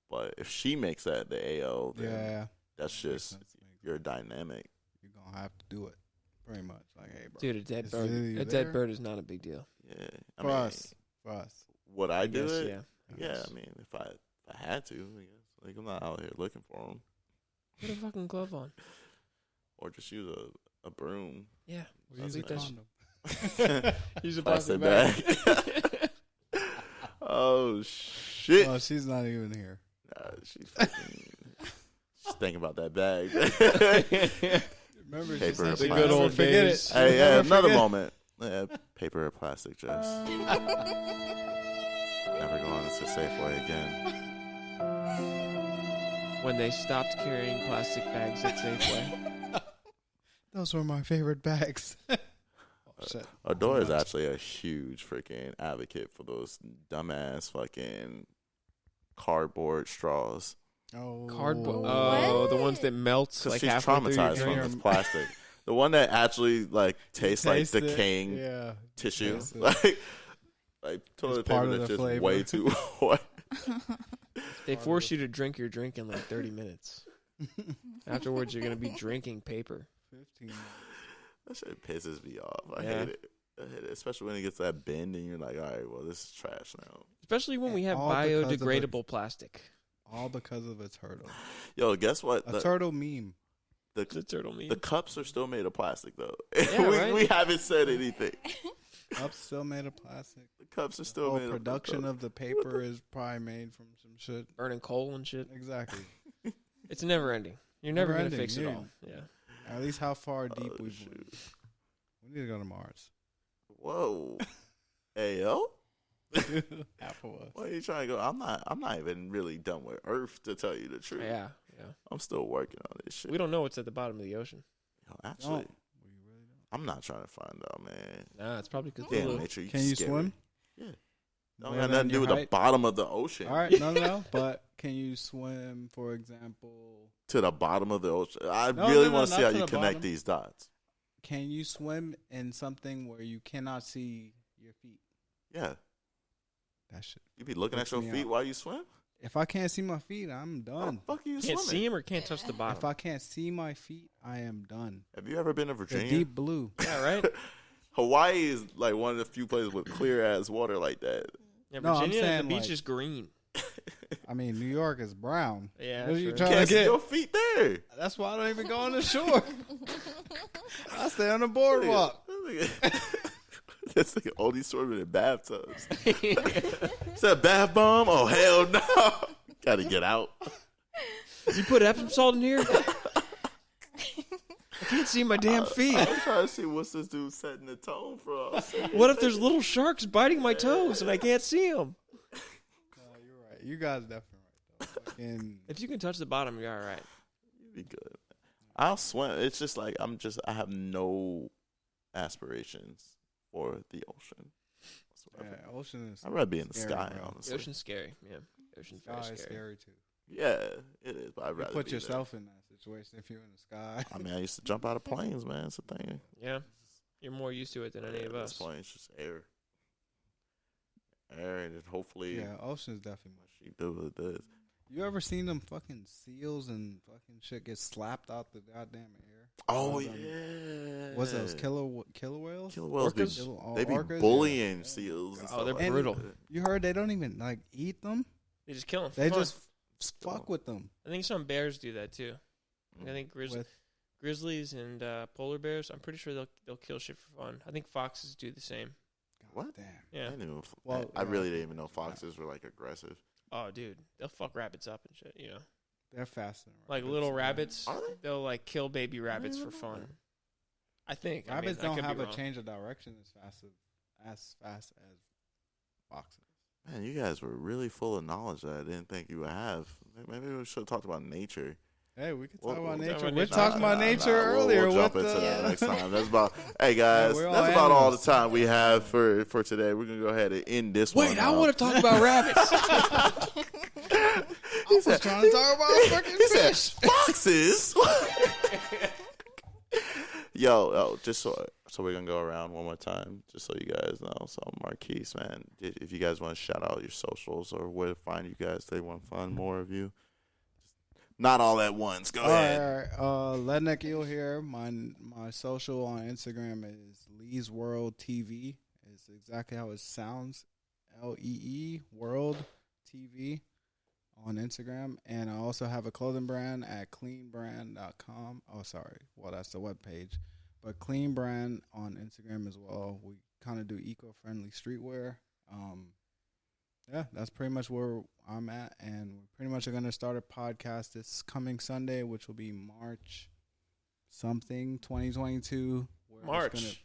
But if she makes that the AO, then Yeah. that's Makes just sense. your dynamic. You're gonna have to do it. Pretty much. Like, hey, bro. Dude, a dead It's bird. literally A there. dead bird is not a big deal. Yeah, I For mean, us. would I do guess, it? yeah. Yeah, I mean, if I had to, I guess. Like I'm not out here looking for them, Put a fucking glove on. or just use a broom. Yeah. We'll use a Beat that sh- condom. Use a Plastic plastic bag. Oh shit! Well, she's not even here. Nah, she's thinking about that bag. Remember, Paper or she said plastic. good old forget days. it. Hey, yeah, Never another forget. moment. Yeah, paper or plastic, just never going into Safeway again. When they stopped carrying plastic bags at Safeway. Those were my favorite bags. Oh, shit. Adora is actually a huge freaking advocate for those dumbass fucking cardboard straws. Oh, Cardboard. Oh, the ones that melt Because like she's halfway through your traumatized from drink. this plastic. The one that actually like tastes like Taste it. decaying Yeah. tissue, Taste it. like toilet It's part paper of that's the just flavor. way too white. They force you to drink your drink in like 30 minutes. Afterwards, you're going to be drinking paper. 15. That shit pisses me off. I Yeah. hate it. Especially when it gets that bend and you're like, all right, well, this is trash now. Especially when we have All because of it. biodegradable plastic. All because of a turtle. Yo, guess what? A turtle meme. The turtle meat. The cups are still made of plastic, though. Yeah, right? we haven't said anything. Cups still made of plastic. The cups are The still whole made production of of the paper is probably made from some shit. Burning coal and shit. Exactly. It's never ending. You're never going to Never fix it ending, all. Yeah. At least how far deep Oh, we've shoot. went. We need to go to Mars. Whoa. Hey, yo. Half of us. Where are you trying to go? I'm not even really done with Earth, to tell you the truth. Yeah. Yeah. I'm still working on this shit. We don't know what's at the bottom of the ocean. Yo, actually, Don't. We really don't. I'm not trying to find out, man. Nah, it's probably because Damn, nature, Can you scary. swim? Yeah. Don't Better got than nothing to do your with the height? bottom of the ocean. All right, no. But can you swim, for example? To the bottom of the ocean. I No, really no, want to see not how to you the connect bottom. these dots. Can you swim in something where you cannot see your feet? Yeah. That shit. You be looking at Freaks your me feet out. while you swim? If I can't see my feet, I'm How the done. fuck are you Can't swimming? see him or can't touch the If bottom. I can't see my feet, I am done. Have you ever been to The Virginia? deep blue. Yeah, right? Hawaii is like one of the few places with clear ass water like that. Yeah, No, I'm Virginia, the saying, beach like- is green. I mean, New York is brown. Yeah, What are you sure. trying Can't to see get? your feet there. That's why I don't even go on the shore. I stay on the boardwalk. That's like only swimming in bathtubs. Is that a bath bomb? Oh hell no! Gotta get out. You put Epsom salt in here? I can't see my damn feet. I'm trying to see what's this dude setting the tone for us. What if there's little sharks biting my toes and I can't see them? You're right. You guys definitely right though. Fucking- If you can touch the bottom, you're all right. You'd be good. I'll swim. It's just like I have no aspirations for the ocean. whatsoever. yeah, ocean is. I'd rather be in the scary, sky, bro. The honestly. ocean's scary. Yeah, the ocean's very Sky is scary. scary too. Yeah, it is. But I'd You rather put be there. yourself in that situation if you're in the sky. I mean, I used to jump out of planes, man. It's a thing. Yeah, you're more used to it than any Yeah, of this us. plane is just air. Air, and then hopefully Yeah, ocean's definitely what much. she do with this. You ever seen them fucking seals and fucking shit get slapped out the goddamn air? Oh All yeah. them- What's those killer whales? Killer whales be, Orcas? they be Orcas? bullying Yeah. seals. And Oh, stuff they're like brutal. that. You heard they don't even like eat them. They just kill them. They just fuck with them. I think some bears do that too. I Mm. think With grizzlies and polar bears. I'm pretty sure they'll kill shit for fun. I think foxes do the same. What? Damn. Yeah. I didn't even, Well, I yeah. really didn't even know foxes were like aggressive. Oh, dude, they'll fuck rabbits up and shit. You know, They're faster. than like rabbits. little rabbits. Are they? They'll like kill baby rabbits for don't know fun. that. I think Rabbits I don't could be have a wrong. change of direction as fast as foxes. Man, you guys were really full of knowledge that I didn't think you would have. Maybe we should have talked about nature. Hey, we can Well, talk about we'll nature. talk about We're nature. talking about nature earlier. We'll jump with into that Yeah. next time. That's about. Hey guys, we're all that's about all the animals. time we have for today. We're gonna go ahead and end this one. Wait, I want to talk about rabbits. I was trying to talk about fucking He said fish. foxes. Yo, just so we're gonna go around one more time, just so you guys know. So Marquise, man, if you guys want to shout out your socials or where to find you guys, they want to find more of you. Not all at once. Go ahead. All right. Ledneck Eel here. My social on Instagram is Lee's World TV. It's exactly how it sounds. LEE World TV on Instagram. And I also have a clothing brand at cleanbrand.com. Oh, sorry. Well, that's the webpage. But Clean Brand on Instagram as well. We kind of do eco-friendly streetwear. Yeah, that's pretty much where I'm at. And we pretty much are going to start a podcast this coming Sunday, which will be March something, 2022. March.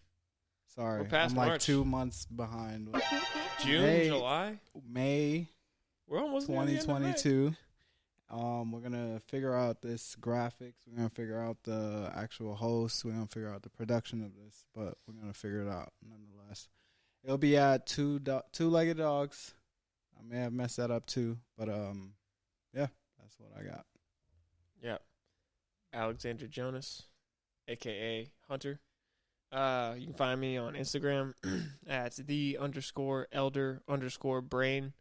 Sorry, We're past I'm like March. 2 months behind. June, May- July. May We're almost near the end of May. 2022. We're going to figure out this graphics. We're going to figure out the actual host. We're going to figure out the production of this. But we're going to figure it out nonetheless. It'll be at Two-Legged Dogs. I may have messed that up too. But, yeah, that's what I got. Yeah. Alexander Jonas, a.k.a. Hunter. You can find me on Instagram at _elder_brain.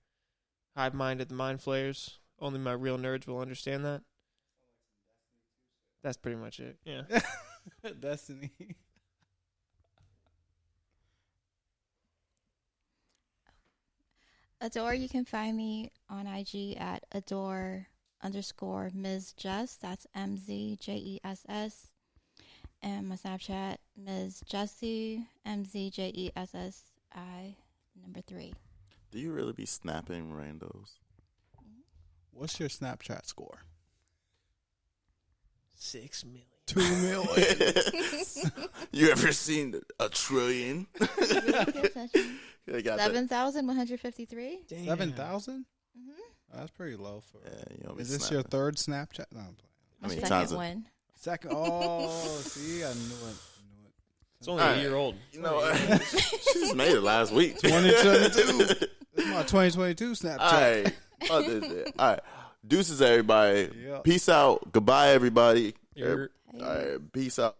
Hive mind at the mind flayers. Only my real nerds will understand that. That's pretty much it. Yeah. Destiny. Adore, you can find me on IG at adore_Ms. Jess. That's MZJESS. And my Snapchat, Ms. Jessie, MZJESSI3. Do you really be snapping randos? What's your Snapchat score? 6 million. 2 million. You ever seen a trillion? They got that. 7,153. Damn. 7,000? Mm-hmm. That's pretty low for. Yeah, you don't be Is this snapping. your third Snapchat? No, I'm playing. How many Second times? one. Second. Oh, see, I knew it. It's only Alright. a year old. You know, she just made it last week. 2022. This is my 2022 Snapchat. All right. All right. Deuces, everybody. Yeah. Peace out. Goodbye, everybody. You're All right. Peace out.